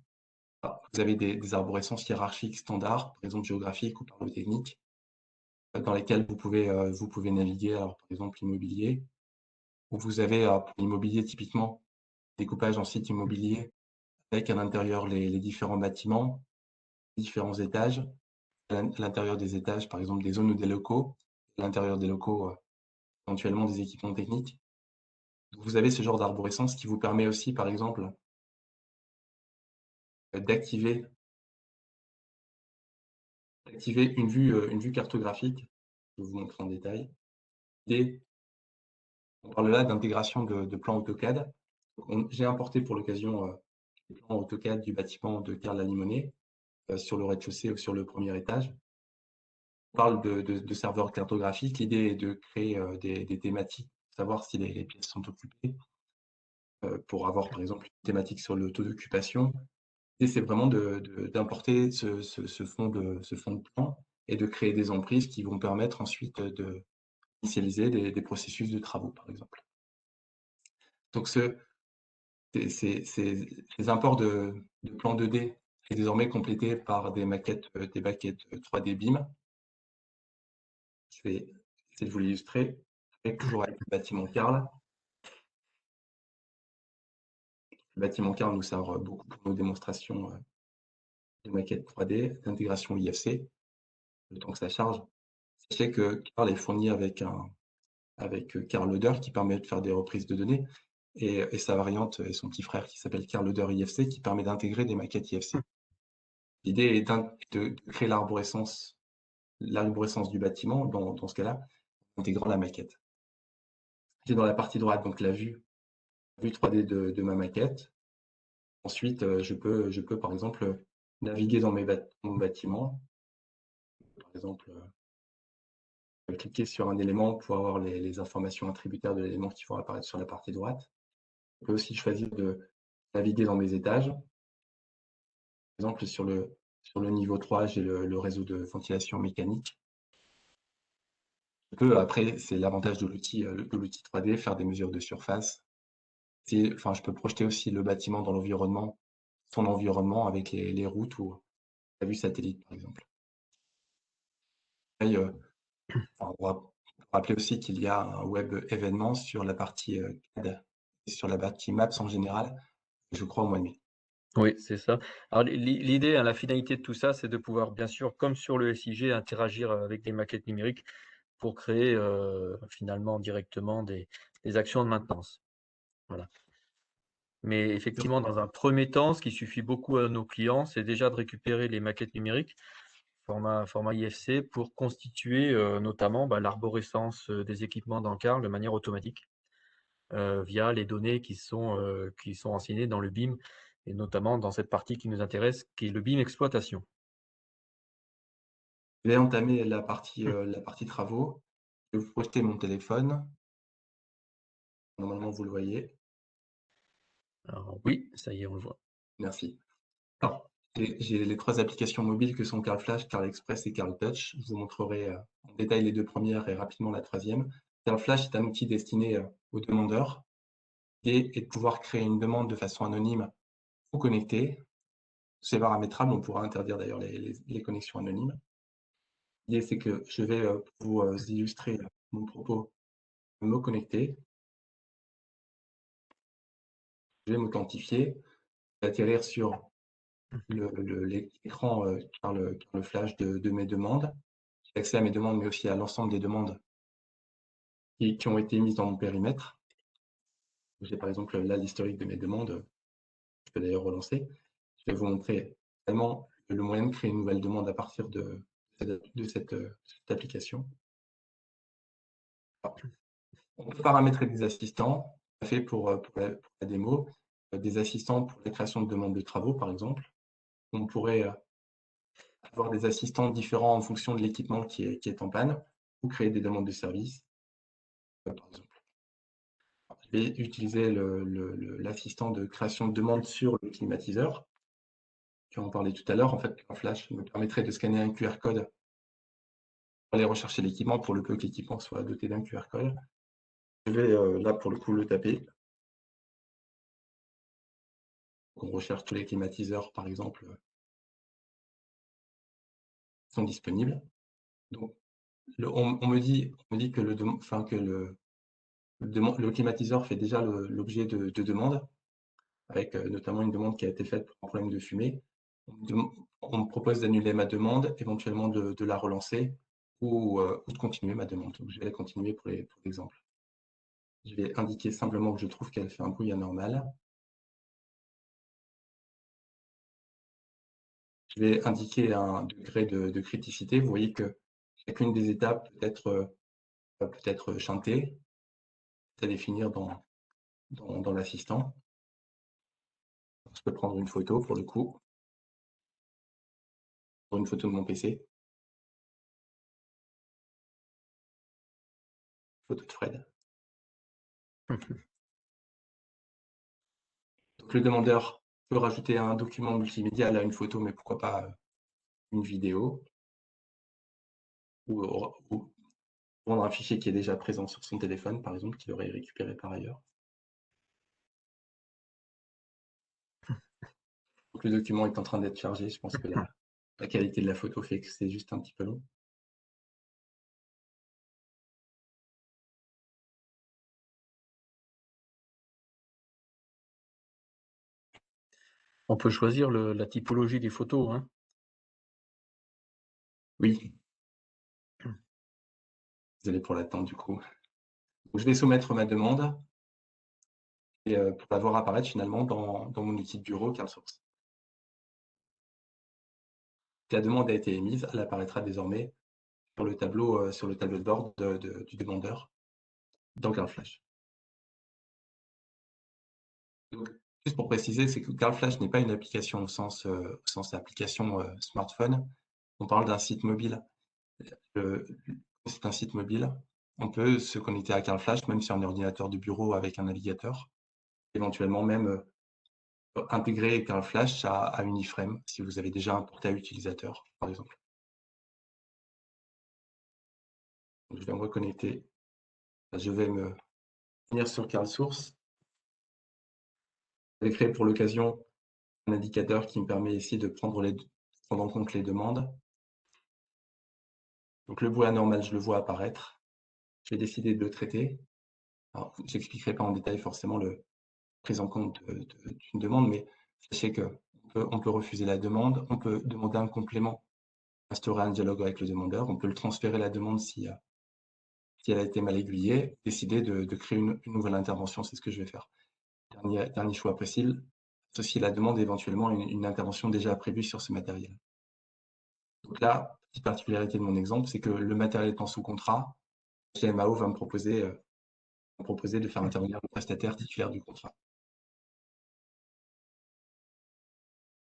Alors, vous avez des arborescences hiérarchiques standards, par exemple géographiques ou parlotechniques, dans lesquelles vous pouvez naviguer. Alors, par exemple, l'immobilier, où vous avez, pour l'immobilier typiquement, découpage en sites immobiliers avec à l'intérieur les différents bâtiments, les différents étages, à l'intérieur des étages, par exemple, des zones ou des locaux, à l'intérieur des locaux, éventuellement des équipements techniques. Donc vous avez ce genre d'arborescence qui vous permet aussi, par exemple, d'activer une vue cartographique. Je vais vous montrer en détail. Et on parle là d'intégration de plans AutoCAD. J'ai importé pour l'occasion, les plans AutoCAD du bâtiment de Carl Lalimonnée, sur le rez-de-chaussée ou sur le premier étage. On parle de serveurs cartographiques. L'idée est de créer, des thématiques, savoir si les pièces sont occupées, pour avoir, par exemple, une thématique sur le taux d'occupation. Et c'est vraiment d'importer ce fond de plan et de créer des emprises qui vont permettre ensuite, d'initialiser des processus de travaux, par exemple. Donc ces imports de plans 2D est désormais complété par des maquettes, 3D BIM. Je vais essayer de vous l'illustrer toujours avec le bâtiment Carl. Le bâtiment Carl nous sert, beaucoup pour nos démonstrations, de maquettes 3D, d'intégration IFC, le temps que ça charge. Sachez que Carl est fourni avec Carl Loader qui permet de faire des reprises de données et sa variante et son petit frère qui s'appelle Carl Loader IFC qui permet d'intégrer des maquettes IFC. L'idée est de créer l'arborescence du bâtiment dans ce cas-là, en intégrant la maquette. J'ai dans la partie droite donc la vue 3D de ma maquette. Ensuite, je peux par exemple, naviguer dans mon bâtiment. Par exemple, cliquer sur un élément pour avoir les informations attributaires de l'élément qui vont apparaître sur la partie droite. Je peux aussi choisir de naviguer dans mes étages. Par exemple, sur le niveau 3, j'ai le réseau de ventilation mécanique. Je peux après, c'est l'avantage de l'outil 3D, faire des mesures de surface. Enfin, je peux projeter aussi le bâtiment dans l'environnement, son environnement avec les routes ou la vue satellite, par exemple. Pareil, enfin, on va rappeler aussi qu'il y a un web événement sur la partie, CAD et sur la partie Maps en général, je crois au mois de mai. oui, c'est ça. Alors l'idée, hein, la finalité de tout ça, c'est de pouvoir bien sûr, comme sur le SIG, interagir avec des maquettes numériques pour créer, finalement directement des actions de maintenance. Voilà. Mais effectivement, dans un premier temps, ce qui suffit beaucoup à nos clients, c'est déjà de récupérer les maquettes numériques, format IFC, pour constituer, notamment, bah, l'arborescence, des équipements d'Ancar de manière automatique, via les données qui sont renseignées dans le BIM et notamment dans cette partie qui nous intéresse, qui est le BIM exploitation. Je vais entamer Mmh. la partie travaux. Je vais vous projeter mon téléphone. Normalement, vous le voyez. Alors oui, ça y est, on le voit. Merci. Alors, j'ai les 3 applications mobiles que sont Carl Flash, Carl Express et Carl Touch. Je vous montrerai, en détail les 2 premières et rapidement la troisième. Carl Flash est un outil destiné, aux demandeurs et de pouvoir créer une demande de façon anonyme ou connectée. C'est paramétrable, on pourra interdire d'ailleurs les connexions anonymes. L'idée, c'est que je vais, pour vous, illustrer, mon propos, me connecter, je vais m'authentifier, atterrir sur l'écran, par le flash de mes demandes. J'ai accès à mes demandes, mais aussi à l'ensemble des demandes qui ont été mises dans mon périmètre. J'ai par exemple là l'historique de mes demandes, je peux d'ailleurs relancer. Je vais vous montrer également le moyen de créer une nouvelle demande à partir de cette application. Alors, on peut paramétrer des assistants, fait pour la démo, des assistants pour la création de demandes de travaux, par exemple. On pourrait, avoir des assistants différents en fonction de l'équipement qui est en panne ou créer des demandes de services, par exemple. Je vais utiliser l'assistant de création de demande sur le climatiseur. Tu en parlais tout à l'heure, en fait, un flash me permettrait de scanner un QR code pour aller rechercher l'équipement, pour le peu que l'équipement soit doté d'un QR code. Je vais, là, pour le coup, le taper. On recherche tous les climatiseurs, par exemple, sont disponibles. Donc, on me dit que le climatiseur fait déjà l'objet de demandes, avec notamment une demande qui a été faite pour un problème de fumée. On me propose d'annuler ma demande, éventuellement de la relancer ou de continuer ma demande. Donc, je vais la continuer pour l'exemple. Je vais indiquer simplement que je trouve qu'elle fait un bruit anormal. Je vais indiquer un degré de criticité. Vous voyez que chacune des étapes peut être chantée, à définir dans l'assistant. Je peux prendre une photo pour le coup, pour une photo de mon PC, photo de Fred. Donc le demandeur peut rajouter un document multimédia, là une photo, mais pourquoi pas une vidéo, ou prendre un fichier qui est déjà présent sur son téléphone, par exemple, qu'il aurait récupéré par ailleurs. Donc le document est en train d'être chargé. Je pense que la qualité de la photo fait que c'est juste un petit peu long. On peut choisir la typologie des photos, hein. Oui, désolé pour l'attente du coup. Donc, je vais soumettre ma demande et pour la voir apparaître finalement dans mon outil de bureau CarlSource. La demande a été émise, elle apparaîtra désormais sur le tableau de bord du demandeur dans CarFlash. Donc, juste pour préciser, c'est que CarFlash n'est pas une application au sens application smartphone. On parle d'un site mobile. C'est un site mobile. On peut se connecter à CarFlash même sur un ordinateur de bureau avec un navigateur. Éventuellement même intégrer CarFlash à une iframe si vous avez déjà un portail utilisateur, par exemple. Donc, je vais me reconnecter. Je vais me venir sur CarlSource. J'ai créé pour l'occasion un indicateur qui me permet ici de prendre en compte les demandes. Donc le bruit anormal, je le vois apparaître. Je vais décider de le traiter. Alors, je n'expliquerai pas en détail forcément la prise en compte d'une demande, mais sachez qu'on peut refuser la demande, on peut demander un complément, instaurer un dialogue avec le demandeur, on peut le transférer la demande si elle a été mal aiguillée, décider de créer une nouvelle intervention, c'est ce que je vais faire. Dernier choix possible, associer la demande éventuellement à une intervention déjà prévue sur ce matériel. Donc là, petite particularité de mon exemple, c'est que le matériel étant sous contrat, GMAO va me proposer de faire intervenir le prestataire titulaire du contrat.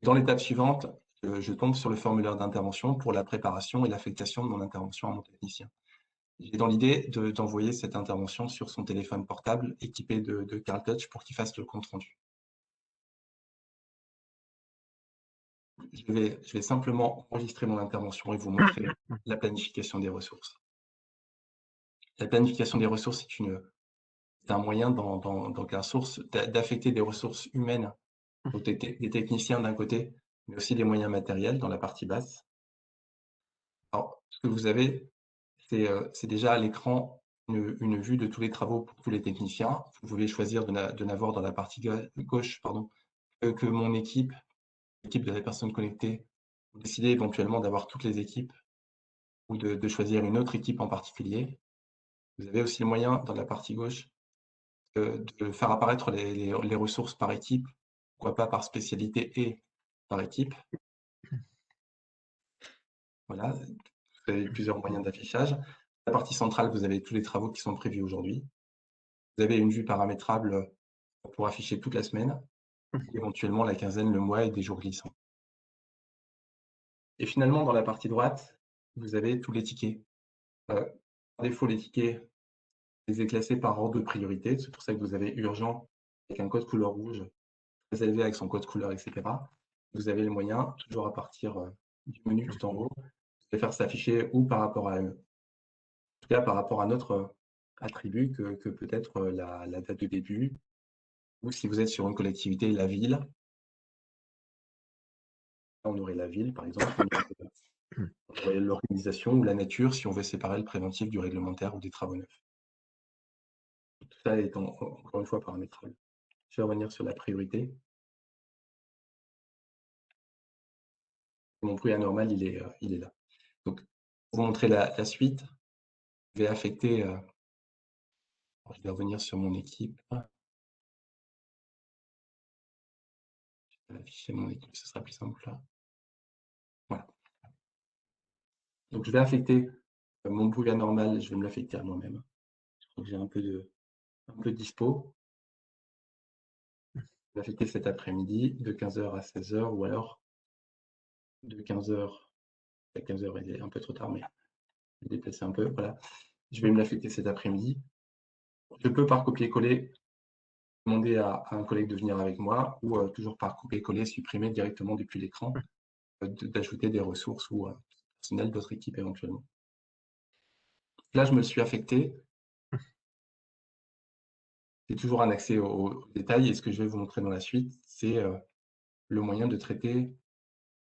Dans l'étape suivante, je tombe sur le formulaire d'intervention pour la préparation et l'affectation de mon intervention à mon technicien. J'ai dans l'idée d'envoyer cette intervention sur son téléphone portable équipé de CarlTouch pour qu'il fasse le compte rendu. Je vais simplement enregistrer mon intervention et vous montrer la planification des ressources. La planification des ressources c'est un moyen dans CarlSource d'affecter des ressources humaines, donc des techniciens d'un côté, mais aussi des moyens matériels dans la partie basse. Alors, Ce que vous avez, c'est déjà à l'écran une vue de tous les travaux pour tous les techniciens. Vous pouvez choisir de n'avoir dans la partie gauche, pardon, que mon équipe, l'équipe de la personne connectée, ou décider éventuellement d'avoir toutes les équipes ou de choisir une autre équipe en particulier. Vous avez aussi le moyen dans la partie gauche, de faire apparaître les ressources par équipe, pourquoi pas par spécialité et par équipe. Voilà, vous avez plusieurs moyens d'affichage. La partie centrale, vous avez tous les travaux qui sont prévus aujourd'hui. Vous avez une vue paramétrable pour afficher toute la semaine, éventuellement la quinzaine, le mois et des jours glissants. Et finalement, dans la partie droite, vous avez tous les tickets. Par défaut, les tickets, je les ai classés par ordre de priorité. C'est pour ça que vous avez urgent avec un code couleur rouge, très élevé avec son code couleur, etc. Vous avez les moyens, toujours à partir du menu tout en haut, de faire s'afficher ou par rapport à, en tout cas par rapport à notre attribut que peut être la date de début, ou si vous êtes sur une collectivité, la ville. Là, on aurait la ville, par exemple, on aurait l'organisation ou la nature si on veut séparer le préventif du réglementaire ou des travaux neufs. Tout ça est encore une fois paramétrable. Je vais revenir sur la priorité. Mon bruit anormal, il est là. Donc, pour vous montrer la suite, je vais affecter, je vais revenir sur mon équipe. Je vais afficher mon équipe, ce sera plus simple là. Voilà. Donc, je vais affecter mon bruit anormal, je vais me l'affecter à moi-même. Je crois que j'ai un peu de dispo. Je vais l'affecter cet après-midi de 15h à 16h ou alors de 15h à 15h, il est un peu trop tard, mais je vais déplacer un peu. Voilà. Je vais me l'affecter cet après-midi. Je peux par copier-coller demander à un collègue de venir avec moi ou toujours par copier-coller, supprimer directement depuis l'écran, d'ajouter des ressources ou personnel d'autres équipes éventuellement. Là, je me le suis affecté. C'est toujours un accès aux détails et ce que je vais vous montrer dans la suite, c'est le moyen de traiter,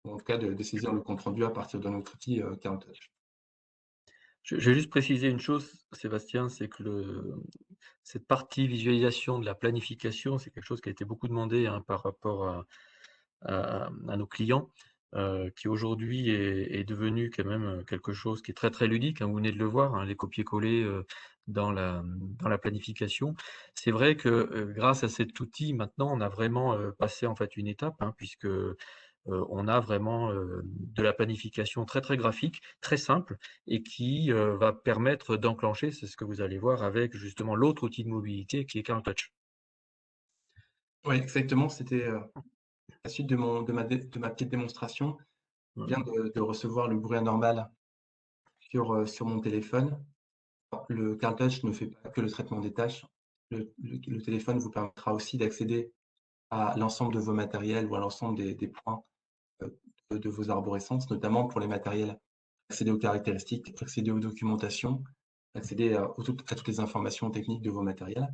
ou en tout cas de saisir le compte-rendu à partir de notre outil CountTouch. Je vais juste préciser une chose, Sébastien, c'est que cette partie visualisation de la planification, c'est quelque chose qui a été beaucoup demandé, hein, par rapport à nos clients, qui aujourd'hui est devenu quand même, quelque chose qui est très, très ludique, hein. Vous venez de le voir, hein, les copier-coller, dans la planification. C'est vrai que, grâce à cet outil, maintenant, on a vraiment, passé, en fait, une étape, hein, puisque, on a vraiment, de la planification très, très graphique, très simple et qui, va permettre d'enclencher, c'est ce que vous allez voir avec justement l'autre outil de mobilité qui est CarTouch. Oui, exactement, c'était la suite de ma petite démonstration. Je Voilà. viens de recevoir le bruit anormal sur mon téléphone. Alors, le CarTouch ne fait pas que le traitement des tâches. Le téléphone vous permettra aussi d'accéder à l'ensemble de vos matériels ou à l'ensemble des points de vos arborescences, notamment pour les matériels. Accéder aux caractéristiques, accéder aux documentations, accéder à toutes les informations techniques de vos matériels.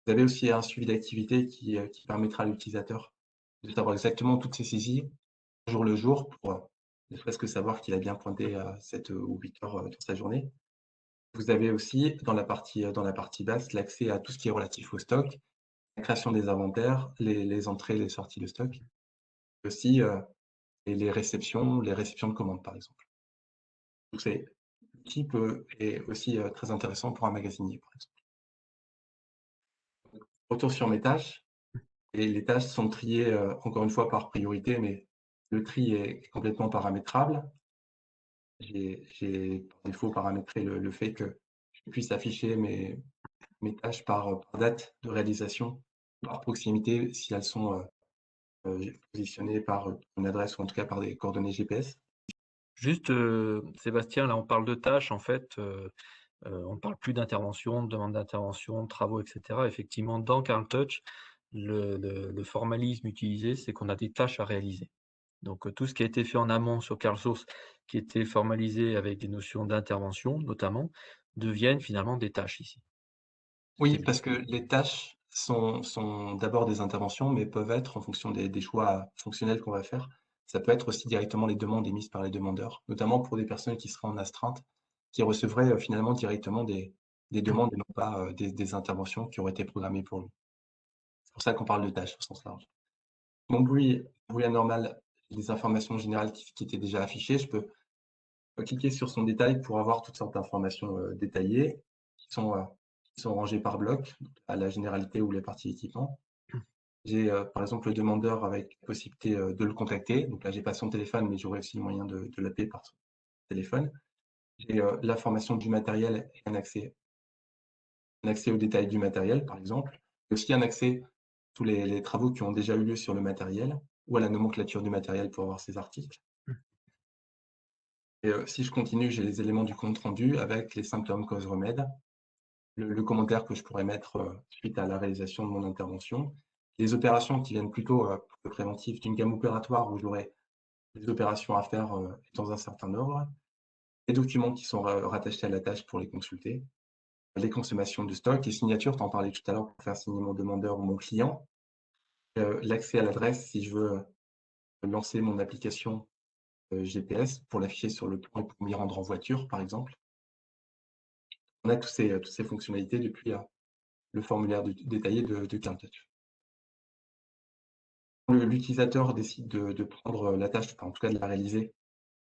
Vous avez aussi un suivi d'activité qui permettra à l'utilisateur de savoir exactement toutes ses saisies, jour le jour, pour ne serait-ce que savoir qu'il a bien pointé 7 ou 8 heures dans sa journée. Vous avez aussi dans la partie basse l'accès à tout ce qui est relatif au stock, la création des inventaires, les entrées, les sorties de stock, aussi et les réceptions de commandes, par exemple. Donc c'est l'outil est aussi très intéressant pour un magasinier, par exemple. Retour sur mes tâches, et les tâches sont triées encore une fois par priorité, mais le tri est complètement paramétrable. J'ai par défaut paramétré le fait que je puisse afficher mes tâches par date de réalisation, par proximité, si elles sont positionnées par une adresse ou en tout cas par des coordonnées GPS. Juste, Sébastien, là, on parle de tâches, en fait, on ne parle plus d'intervention, de demande d'intervention, de travaux et cetera. Effectivement, dans CarlTouch, le formalisme utilisé, c'est qu'on a des tâches à réaliser. Donc, tout ce qui a été fait en amont sur CarlSource, qui était formalisé avec des notions d'intervention notamment, deviennent finalement des tâches ici. Oui, C'est bien. parce que les tâches sont d'abord des interventions, mais peuvent être en fonction des choix fonctionnels qu'on va faire, Ça peut être aussi directement les demandes émises par les demandeurs, notamment pour des personnes qui seraient en astreinte, qui recevraient, finalement directement des demandes et non pas, des interventions qui auraient été programmées pour lui. C'est pour ça qu'on parle de tâches au sens large. Mon bruit anormal, les informations générales qui étaient déjà affichées, je peux cliquer sur son détail pour avoir toutes sortes d'informations, détaillées qui sont rangées par bloc, donc à la généralité ou les parties équipement. J'ai, par exemple, le demandeur avec la possibilité, de le contacter. Donc là, j'ai pas son téléphone, mais j'aurai aussi le moyen de l'appeler par son téléphone. J'ai, l'information du matériel et un accès aux détails du matériel, par exemple. Et aussi un accès à tous les travaux qui ont déjà eu lieu sur le matériel ou à la nomenclature du matériel pour avoir ces articles. Et si je continue, j'ai les éléments du compte rendu avec les symptômes, causes, remèdes, le commentaire que je pourrais mettre, suite à la réalisation de mon intervention. Les opérations qui viennent plutôt, préventives d'une gamme opératoire où j'aurai des opérations à faire, dans un certain ordre, les documents qui sont rattachés à la tâche pour les consulter, les consommations de stock, les signatures, tu en parlais tout à l'heure pour faire signer mon demandeur ou mon client, l'accès à l'adresse si je veux, lancer mon application, GPS pour l'afficher sur le plan et pour m'y rendre en voiture, par exemple. On a toutes ces fonctionnalités depuis, le formulaire détaillé de CarleTouch. L'utilisateur décide de prendre, la tâche, enfin en tout cas de la réaliser,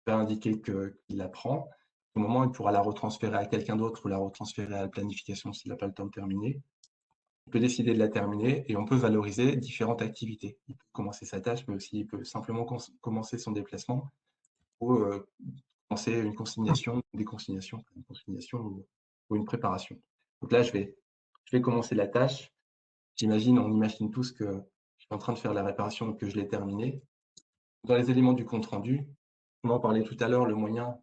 va indiquer qu'il la prend. Au moment, il pourra la retransférer à quelqu'un d'autre ou la retransférer à la planification s'il n'a pas le temps de terminer. Il peut décider de la terminer et on peut valoriser différentes activités. Il peut commencer sa tâche, mais aussi il peut simplement commencer son déplacement ou, commencer une consignation, une consignation ou une préparation. Donc là, je vais commencer la tâche. On imagine tous que je suis en train de faire la réparation et que je l'ai terminée. Dans les éléments du compte rendu, on en parlait tout à l'heure, le moyen,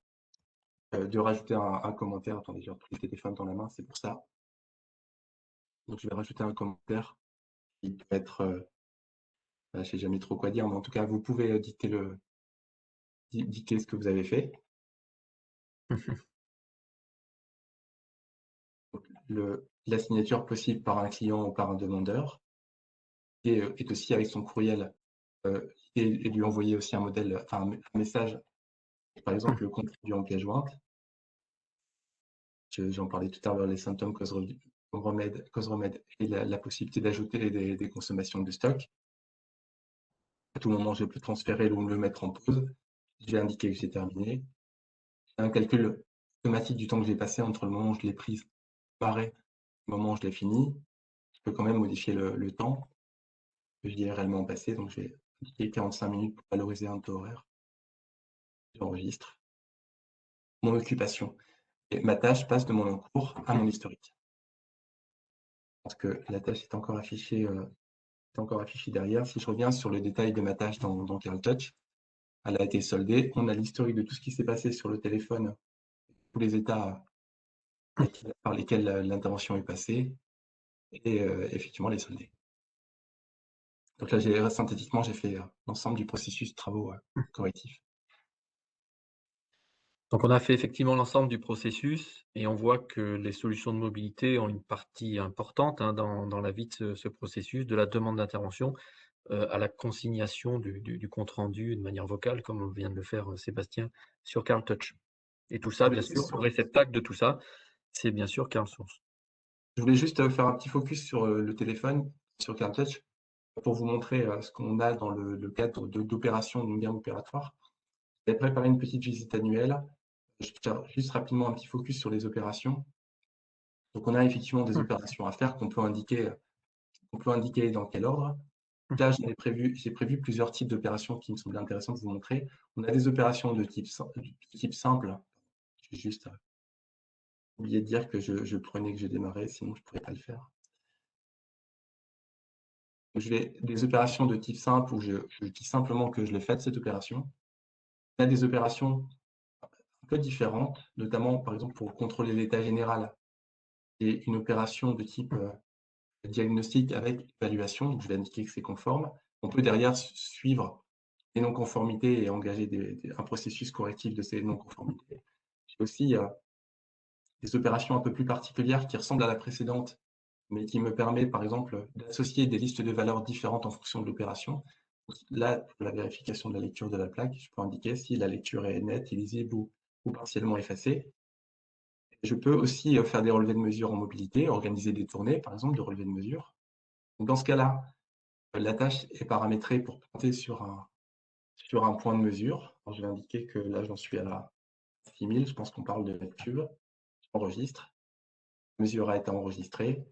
de rajouter un commentaire. Attendez, j'ai repris le téléphone dans la main, c'est pour ça. Donc je vais rajouter un commentaire qui peut être, je sais jamais trop quoi dire, mais en tout cas, vous pouvez, dicter ce que vous avez fait. Donc la signature possible par un client ou par un demandeur et est aussi avec son courriel, et lui envoyer aussi un modèle, enfin un message, par exemple le compte rendu en pièce jointe. J'en parlais tout à l'heure, les symptômes, causes remèdes et la possibilité d'ajouter des consommations de stock. À tout moment, je peux transférer ou le mettre en pause. Je vais indiquer que j'ai terminé. Un calcul automatique du temps que j'ai passé entre le moment où je l'ai prise, pareil, le moment où je l'ai fini. Je peux quand même modifier le temps que j'y ai réellement passé. Donc, je vais indiquer 45 minutes pour valoriser un taux horaire. J'enregistre. Mon occupation. Et ma tâche passe de mon en cours à mon historique. Je pense que la tâche est encore affichée, derrière. Si je reviens sur le détail de ma tâche dans CarleTouch, elle a été soldée. On a l'historique de tout ce qui s'est passé sur le téléphone, tous les états par lesquels l'intervention est passée et effectivement les soldés. Donc là, synthétiquement, j'ai fait l'ensemble du processus de travaux correctifs. Donc on a fait effectivement l'ensemble du processus et on voit que les solutions de mobilité ont une partie importante, hein, dans la vie de ce processus, de la demande d'intervention, à la consignation du compte rendu de manière vocale, comme vient de le faire, Sébastien sur CarleTouch. Et tout ça, Oui, bien c'est sûr, le sûr. réceptacle de tout ça, c'est bien sûr CarleSource. Je voulais juste faire un petit focus sur le téléphone, sur CarleTouch, pour vous montrer ce qu'on a dans le cadre d'opérations d'une gamme opératoire. J'ai préparé une petite visite annuelle. Je vais faire juste rapidement un petit focus sur les opérations. Donc, on a effectivement des Mmh. opérations à faire qu'on peut indiquer dans quel ordre. Là, j'ai prévu plusieurs types d'opérations qui me semblent intéressantes de vous montrer. On a des opérations de type simple. J'ai juste oublié de dire que je prenais, que j'ai démarré, sinon je ne pourrais pas le faire. Donc, des opérations de type simple où je dis simplement que je l'ai faite, cette opération. On a des opérations un peu différentes, notamment par exemple pour contrôler l'état général et une opération de type diagnostic avec évaluation. Donc, je vais indiquer que c'est conforme. On peut derrière suivre les non-conformités et engager un processus correctif de ces non-conformités. J'ai aussi des opérations un peu plus particulières qui ressemblent à la précédente, mais qui me permet par exemple d'associer des listes de valeurs différentes en fonction de l'opération. Là, pour la vérification de la lecture de la plaque, je peux indiquer si la lecture est nette, illisible ou partiellement effacée. Je peux aussi, faire des relevés de mesure en mobilité, organiser des tournées, par exemple, de relevés de mesure. Donc dans ce cas-là, la tâche est paramétrée pour pointer sur un point de mesure. Alors je vais indiquer que là, j'en suis à la 6000, je pense qu'on parle de mètres cubes. J'enregistre, la mesure a été enregistrée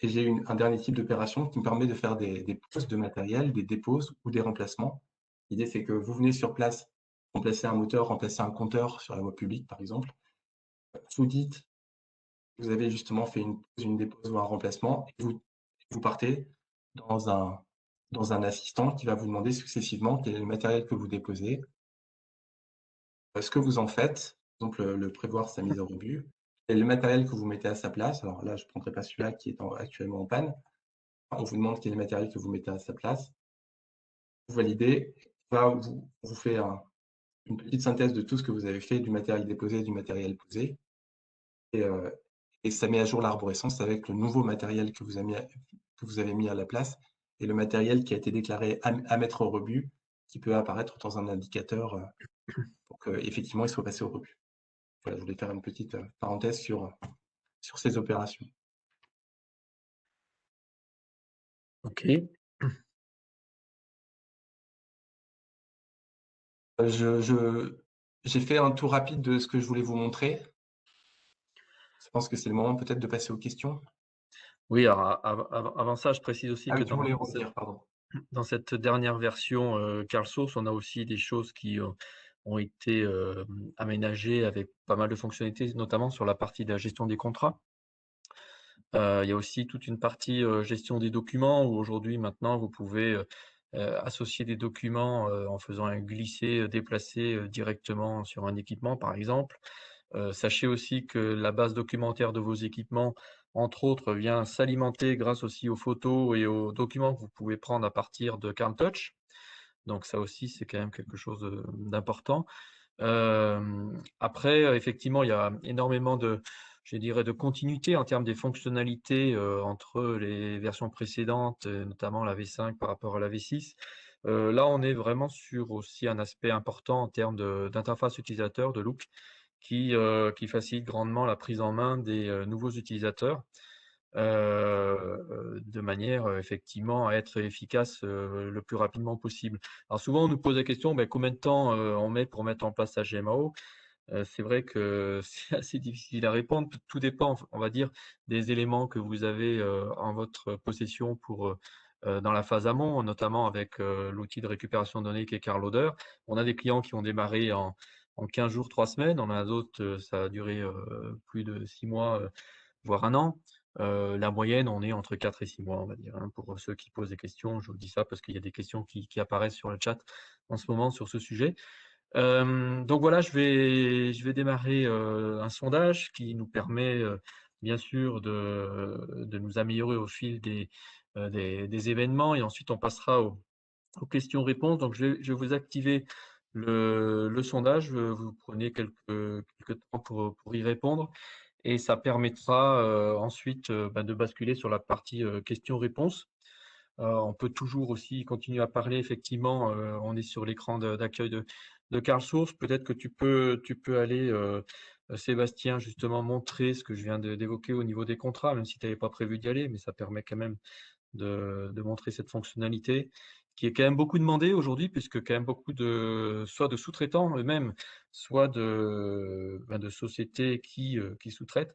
et j'ai un dernier type d'opération qui me permet de faire des poses de matériel, des déposes ou des remplacements. L'idée, c'est que vous venez sur place, remplacer un moteur, remplacer un compteur sur la voie publique, par exemple. Vous dites, vous avez justement fait une pose, une dépose ou un remplacement et vous partez dans un assistant qui va vous demander successivement quel est le matériel que vous déposez, ce que vous en faites, par exemple, le prévoir sa mise au rebut et le matériel que vous mettez à sa place. Alors là, je ne prendrai pas celui-là qui est actuellement en panne. On vous demande quel est le matériel que vous mettez à sa place. Vous validez, là, vous fait une petite synthèse de tout ce que vous avez fait, du matériel déposé, du matériel posé et heu et ça met à jour l'arborescence avec le nouveau matériel que vous avez mis à la place et le matériel qui a été déclaré à mettre au rebut, qui peut apparaître dans un indicateur, pour qu'effectivement il soit passé au rebut. Voilà, je voulais faire une petite, parenthèse sur ces opérations. OK. J'ai fait un tour rapide de ce que je voulais vous montrer. Je pense que c'est le moment peut-être de passer aux questions. Oui, alors avant ça, je précise aussi Ah que oui, tu voulais rebondir, pardon. dans cette dernière version, Carl Source, on a aussi des choses qui, ont été, aménagées avec pas mal de fonctionnalités, notamment sur la partie de la gestion des contrats. Il y a aussi toute une partie, gestion des documents où aujourd'hui, maintenant, vous pouvez, associer des documents, en faisant un glisser, déplacer, directement sur un équipement, par exemple. Sachez aussi que la base documentaire de vos équipements, entre autres, vient s'alimenter grâce aussi aux photos et aux documents que vous pouvez prendre à partir de CarlTouch. Donc ça aussi, c'est quand même quelque chose, d'important. Après, effectivement, il y a énormément de, je dirais, de continuité en termes des fonctionnalités, entre les versions précédentes, notamment la V5 par rapport à la V6. Là, on est vraiment sur aussi un aspect important en termes d'interface utilisateur, de look, qui facilite grandement la prise en main des, nouveaux utilisateurs, de manière, effectivement à être efficace, le plus rapidement possible. Alors souvent, on nous pose la question, combien de temps, on met pour mettre en place sa GMAO? C'est vrai que c'est assez difficile à répondre. Tout dépend, on va dire, des éléments que vous avez, en votre possession pour, dans la phase amont, notamment avec, l'outil de récupération de données qui est CarLoader. On a des clients qui ont démarré en 15 jours, 3 semaines. On en a d'autres, ça a duré, plus de 6 mois, voire 1 an. La moyenne, on est entre 4 et 6 mois, on va dire, hein, pour ceux qui posent des questions. Je vous dis ça parce qu'il y a des questions qui apparaissent sur le chat en ce moment sur ce sujet. Donc voilà, je vais démarrer, un sondage qui nous permet, bien sûr de nous améliorer au fil des événements et ensuite on passera aux questions-réponses. Donc je vais vous activer le sondage, vous prenez quelques temps pour y répondre et ça permettra, ensuite, de basculer sur la partie, questions-réponses. On peut toujours aussi continuer à parler effectivement, on est sur l'écran d'accueil de Carl Source. Peut-être que tu peux aller, Sébastien, justement montrer ce que je viens d'évoquer au niveau des contrats, même si tu avais pas prévu d'y aller, mais ça permet quand même de montrer cette fonctionnalité qui est quand même beaucoup demandée aujourd'hui puisque quand même beaucoup de soit de sous-traitants eux-mêmes, soit de sociétés qui sous-traitent,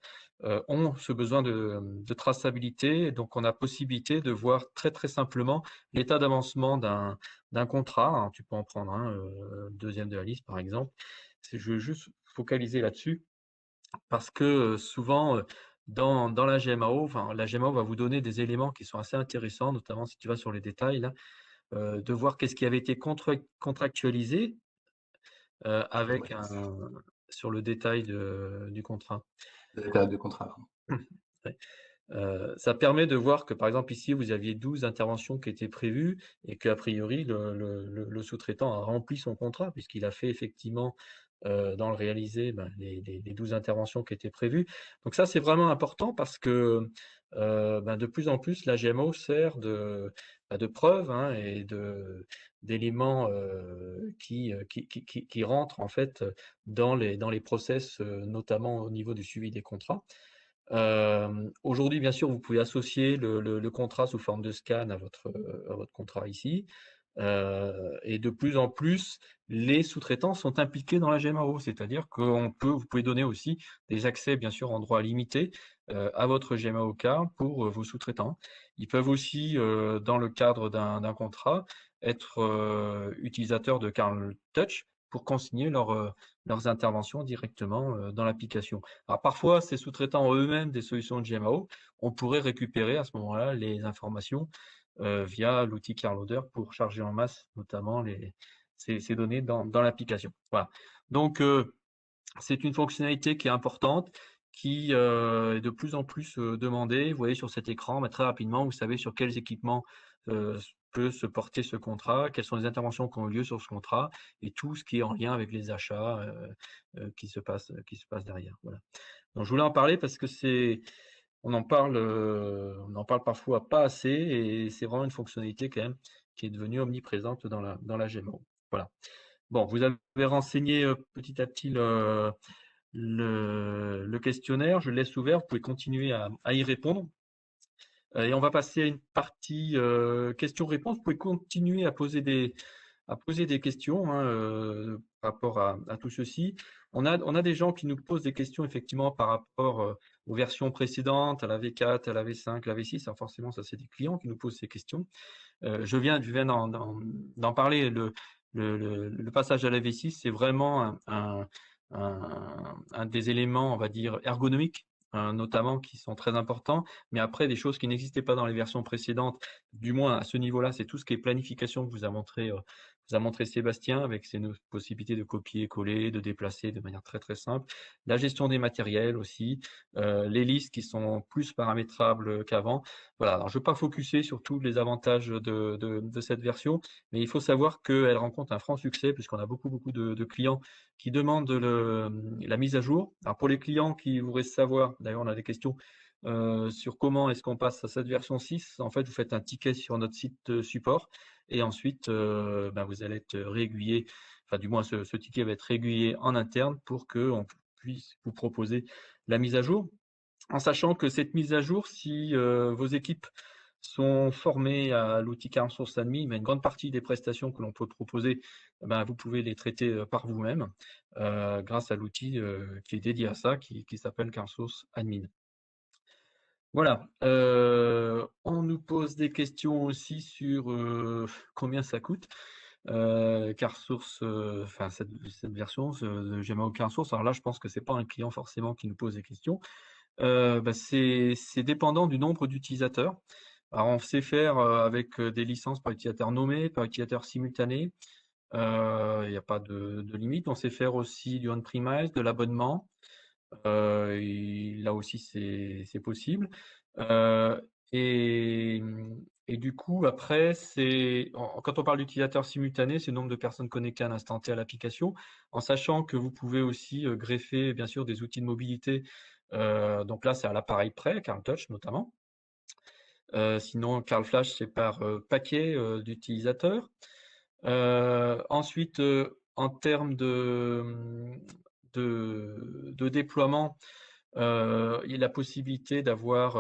ont ce besoin de traçabilité. Donc on a possibilité de voir très, très simplement l'état d'avancement d'un contrat, hein. Tu peux en prendre un, 2e de la liste par exemple. Je veux juste focaliser là-dessus parce que, souvent, dans la GMAO, enfin, la GMAO va vous donner des éléments qui sont assez intéressants, notamment si tu vas sur les détails là, de voir qu'est-ce qui avait été contractualisé, Ouais, avec un sur le détail du contrat. la période de contrat, pardon. Ouais. Ça permet de voir que, par exemple, ici, vous aviez 12 interventions qui étaient prévues et qu'a priori, le sous-traitant a rempli son contrat puisqu'il a fait effectivement, dans le réalisé, les 12 interventions qui étaient prévues. Donc ça, c'est vraiment important parce que, de plus en plus la GMO sert de preuve, hein, et d'éléments, qui rentrent en fait, dans les process, notamment au niveau du suivi des contrats. Aujourd'hui, bien sûr, vous pouvez associer le contrat sous forme de scan à votre contrat ici. Et de plus en plus, les sous-traitants sont impliqués dans la GMAO. C'est-à-dire vous pouvez donner aussi des accès, bien sûr, en droit limité, à votre GMAO card pour, vos sous-traitants. Ils peuvent aussi, dans le cadre d'un contrat, être, utilisateurs de Carl Touch pour consigner leurs interventions directement, dans l'application. Alors parfois, ces sous-traitants ont eux-mêmes des solutions de GMAO. On pourrait récupérer à ce moment-là les informations via l'outil CarLoader pour charger en masse notamment ces données dans l'application. Voilà. Donc, c'est une fonctionnalité qui est importante, qui, est de plus en plus, demandée. Vous voyez sur cet écran, bah, très rapidement, vous savez sur quels équipements, peut se porter ce contrat, quelles sont les interventions qui ont eu lieu sur ce contrat et tout ce qui est en lien avec les achats, qui se passe derrière. Voilà. Donc je voulais en parler parce que on en parle parfois pas assez et c'est vraiment une fonctionnalité quand même qui est devenue omniprésente dans la GMO. Voilà. Bon, vous avez renseigné, petit à petit le questionnaire. Je le laisse ouvert. Vous pouvez continuer à y répondre. Et on va passer à une partie, questions-réponses. Vous pouvez continuer à poser des questions, hein, par rapport à tout ceci. On a des gens qui nous posent des questions effectivement par rapport, aux versions précédentes, à la V4, à la V5, la V6. Alors forcément, ça, c'est des clients qui nous posent ces questions. Je viens d'en parler. Le passage à la V6, c'est vraiment un des éléments, on va dire, ergonomiques, notamment, qui sont très importants. Mais après, des choses qui n'existaient pas dans les versions précédentes, du moins à ce niveau-là, c'est tout ce qui est planification que vous a montré Sébastien, avec ses possibilités de copier-coller, de déplacer de manière très très simple. La gestion des matériels aussi, les listes qui sont plus paramétrables qu'avant. Voilà, alors je ne vais pas focuser sur tous les avantages de cette version, mais il faut savoir qu'elle rencontre un franc succès puisqu'on a beaucoup de clients qui demandent la mise à jour. Alors pour les clients qui voudraient savoir, d'ailleurs on a des questions sur comment est-ce qu'on passe à cette version 6. En fait, vous faites un ticket sur notre site support et ensuite vous allez être réaiguillé, enfin du moins ce ticket va être réaiguillé en interne pour qu'on puisse vous proposer la mise à jour. En sachant que cette mise à jour, si, vos équipes sont formées à l'outil Source Admin, mais une grande partie des prestations que l'on peut proposer, vous pouvez les traiter, par vous-même, grâce à l'outil, qui est dédié à ça, qui s'appelle Source Admin. Voilà, on nous pose des questions aussi sur, combien ça coûte, CarSource, enfin cette version, de Gemma Source. Alors là, je pense que c'est pas un client forcément qui nous pose des questions. C'est dépendant du nombre d'utilisateurs. Alors on sait faire, avec, des licences par utilisateur nommé, par utilisateur simultané. Il n'y a pas de limite. On sait faire aussi du on-premise, de l'abonnement. Et là aussi c'est possible. Heu et et du coup après quand on parle d'utilisateur simultané, c'est le nombre de personnes connectées à l'instant T à l'application, en sachant que vous pouvez aussi, greffer bien sûr des outils de mobilité. Donc là, c'est à l'appareil près, Carl Touch notamment. Sinon Carl Flash, c'est par, paquet, d'utilisateurs. Ensuite, en termes de déploiement, il y a la possibilité d'avoir,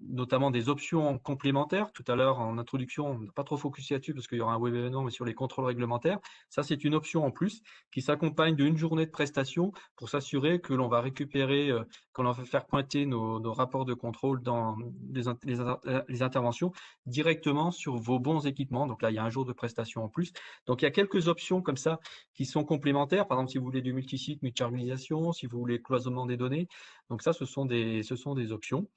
notamment des options complémentaires. Tout à l'heure, en introduction, on n'a pas trop focusé là-dessus parce qu'il y aura un web événement, mais sur les contrôles réglementaires. Ça, c'est une option en plus qui s'accompagne d'une journée de prestation pour s'assurer que l'on va récupérer, que l'on va faire pointer nos rapports de contrôle dans les interventions directement sur vos bons équipements. Donc là, il y a un jour de prestation en plus. Donc il y a quelques options comme ça qui sont complémentaires. Par exemple, si vous voulez du multisite, multi-organisation, si vous voulez cloisonnement des données. Donc ça, ce sont des options.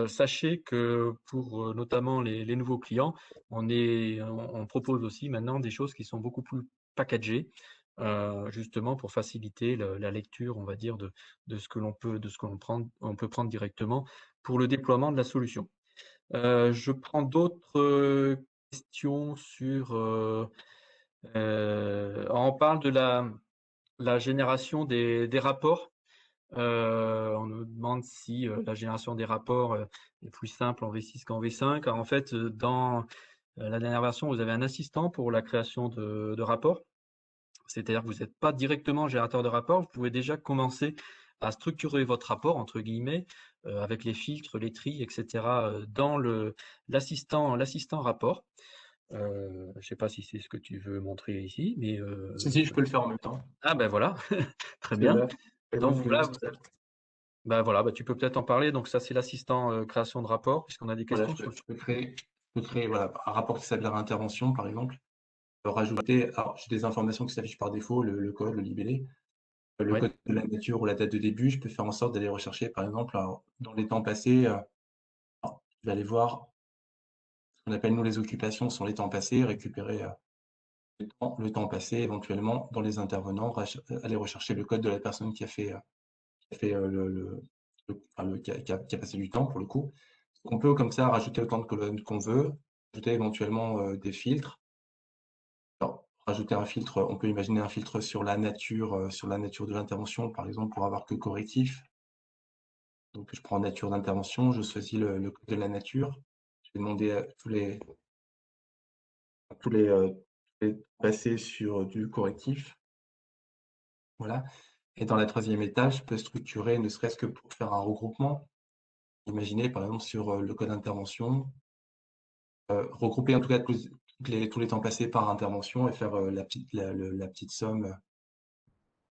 Sachez que pour, notamment les nouveaux clients, on propose aussi maintenant des choses qui sont beaucoup plus packagées, justement pour faciliter la lecture, on va dire, de ce que on peut prendre directement pour le déploiement de la solution. Je prends d'autres, questions sur, on parle de la génération des rapports. On nous demande demande si la génération des rapports est plus simple en V6 qu'en V5. Alors, en fait, dans la dernière version, vous avez un assistant pour la création de rapports. C'est-à-dire que vous n'êtes pas directement générateur de rapports, vous pouvez déjà commencer à structurer votre rapport, entre guillemets, avec les filtres, les tris, etc., dans l'assistant rapport. Je ne sais pas si c'est ce que tu veux montrer ici, mais Si, je peux le faire en même temps. ah ben voilà, très Parce que bien. là, par exemple, Donc je voulais voilà, juste bah voilà, bah tu peux peut-être en parler. Donc ça, c'est l'assistant création de rapport, puisqu'on a des voilà, questions sur. je peux créer voilà, un rapport qui s'appelle intervention, par exemple. Rajouter, alors j'ai des informations qui s'affichent par défaut, le code, le libellé, le Ouais, code de la nature ou la date de début. Je peux faire en sorte d'aller rechercher, par exemple, alors, dans les temps passés, alors, je vais aller voir ce qu'on appelle nous les occupations sont les temps passés, récupérer le temps passé, éventuellement dans les intervenants, aller rechercher le code de la personne qui a fait qui a passé du temps pour le coup. On peut comme ça rajouter autant de colonnes qu'on veut, ajouter éventuellement des filtres. Alors, rajouter un filtre, on peut imaginer un filtre sur la nature de l'intervention, par exemple, pour avoir que correctif. Donc, je prends nature d'intervention, je choisis le code de la nature. Je vais demander à tous les passer sur du correctif. Voilà. Et dans la troisième étape, je peux structurer, ne serait-ce que pour faire un regroupement. Imaginez, par exemple, sur le code d'intervention, regrouper en tout cas tous les temps passés par intervention et faire la petite somme.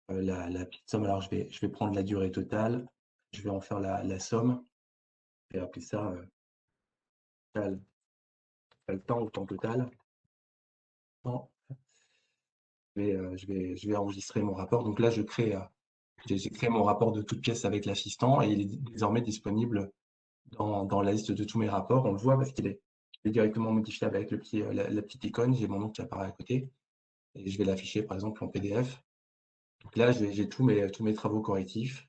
La petite somme, alors je vais prendre la durée totale, je vais en faire la somme et appeler ça total, le temps au temps total. Temps. Je vais enregistrer mon rapport. Donc là, j'ai créé mon rapport de toutes pièces avec l'assistant et il est désormais disponible dans la liste de tous mes rapports. On le voit parce qu'il est directement modifiable avec la petite icône. J'ai mon nom qui apparaît à côté et je vais l'afficher par exemple en PDF. Donc là, j'ai tous mes travaux correctifs.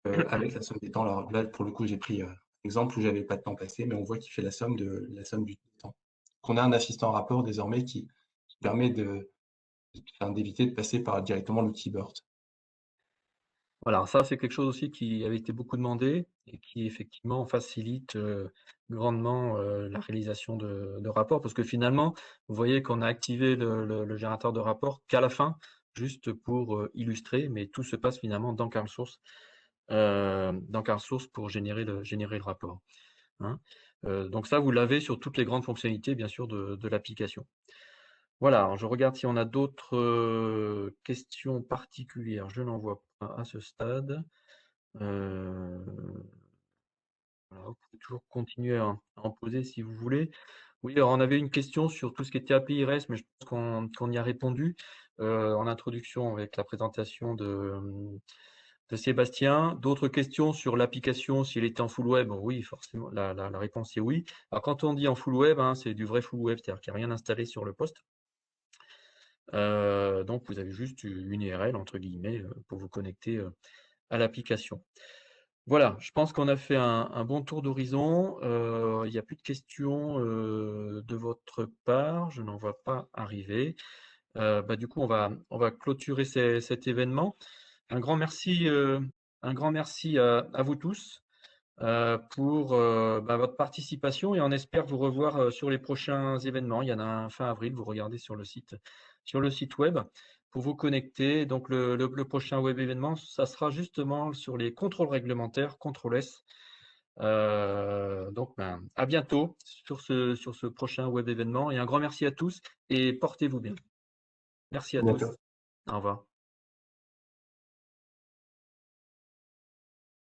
Avec la somme des temps. Alors là, pour le coup, j'ai pris exemple où j'avais pas de temps passé, mais on voit qu'il fait la somme du temps. Donc on a un assistant rapport désormais qui permet d'éviter de passer par directement l'outil BERT. voilà, ça c'est quelque chose aussi qui avait été beaucoup demandé et qui effectivement facilite grandement la réalisation de rapports. Parce que finalement, vous voyez qu'on a activé le générateur de rapports qu'à la fin, juste pour illustrer, mais tout se passe finalement dans CarSource pour générer le rapport, hein. Donc ça, vous l'avez sur toutes les grandes fonctionnalités, bien sûr, de l'application. Voilà, alors je regarde si on a d'autres questions particulières. Je n'en vois pas à ce stade. Voilà, vous pouvez toujours continuer à en poser si vous voulez. Oui, alors on avait une question sur tout ce qui était API REST, mais je pense qu'on y a répondu en introduction avec la présentation de Sébastien. D'autres questions sur l'application, s'il était en full web? Oui, forcément, la réponse est oui. Alors quand on dit en full web, hein, c'est du vrai full web, c'est-à-dire qu'il n'y a rien installé sur le poste. Donc vous avez juste une URL entre guillemets pour vous connecter à l'application. Voilà, je pense qu'on a fait un bon tour d'horizon. Il n'y a plus de questions de votre part, je n'en vois pas arriver. Bah, du coup, on va clôturer cet événement. Un grand merci à vous tous pour bah, votre participation et on espère vous revoir sur les prochains événements. Il y en a un fin avril, vous regardez sur le site web pour vous connecter. Donc le prochain web événement, ça sera justement sur les contrôles réglementaires, contrôle S. Donc ben, à bientôt sur ce prochain web événement et un grand merci à tous et portez-vous bien. Merci à tous. Bientôt. Au revoir.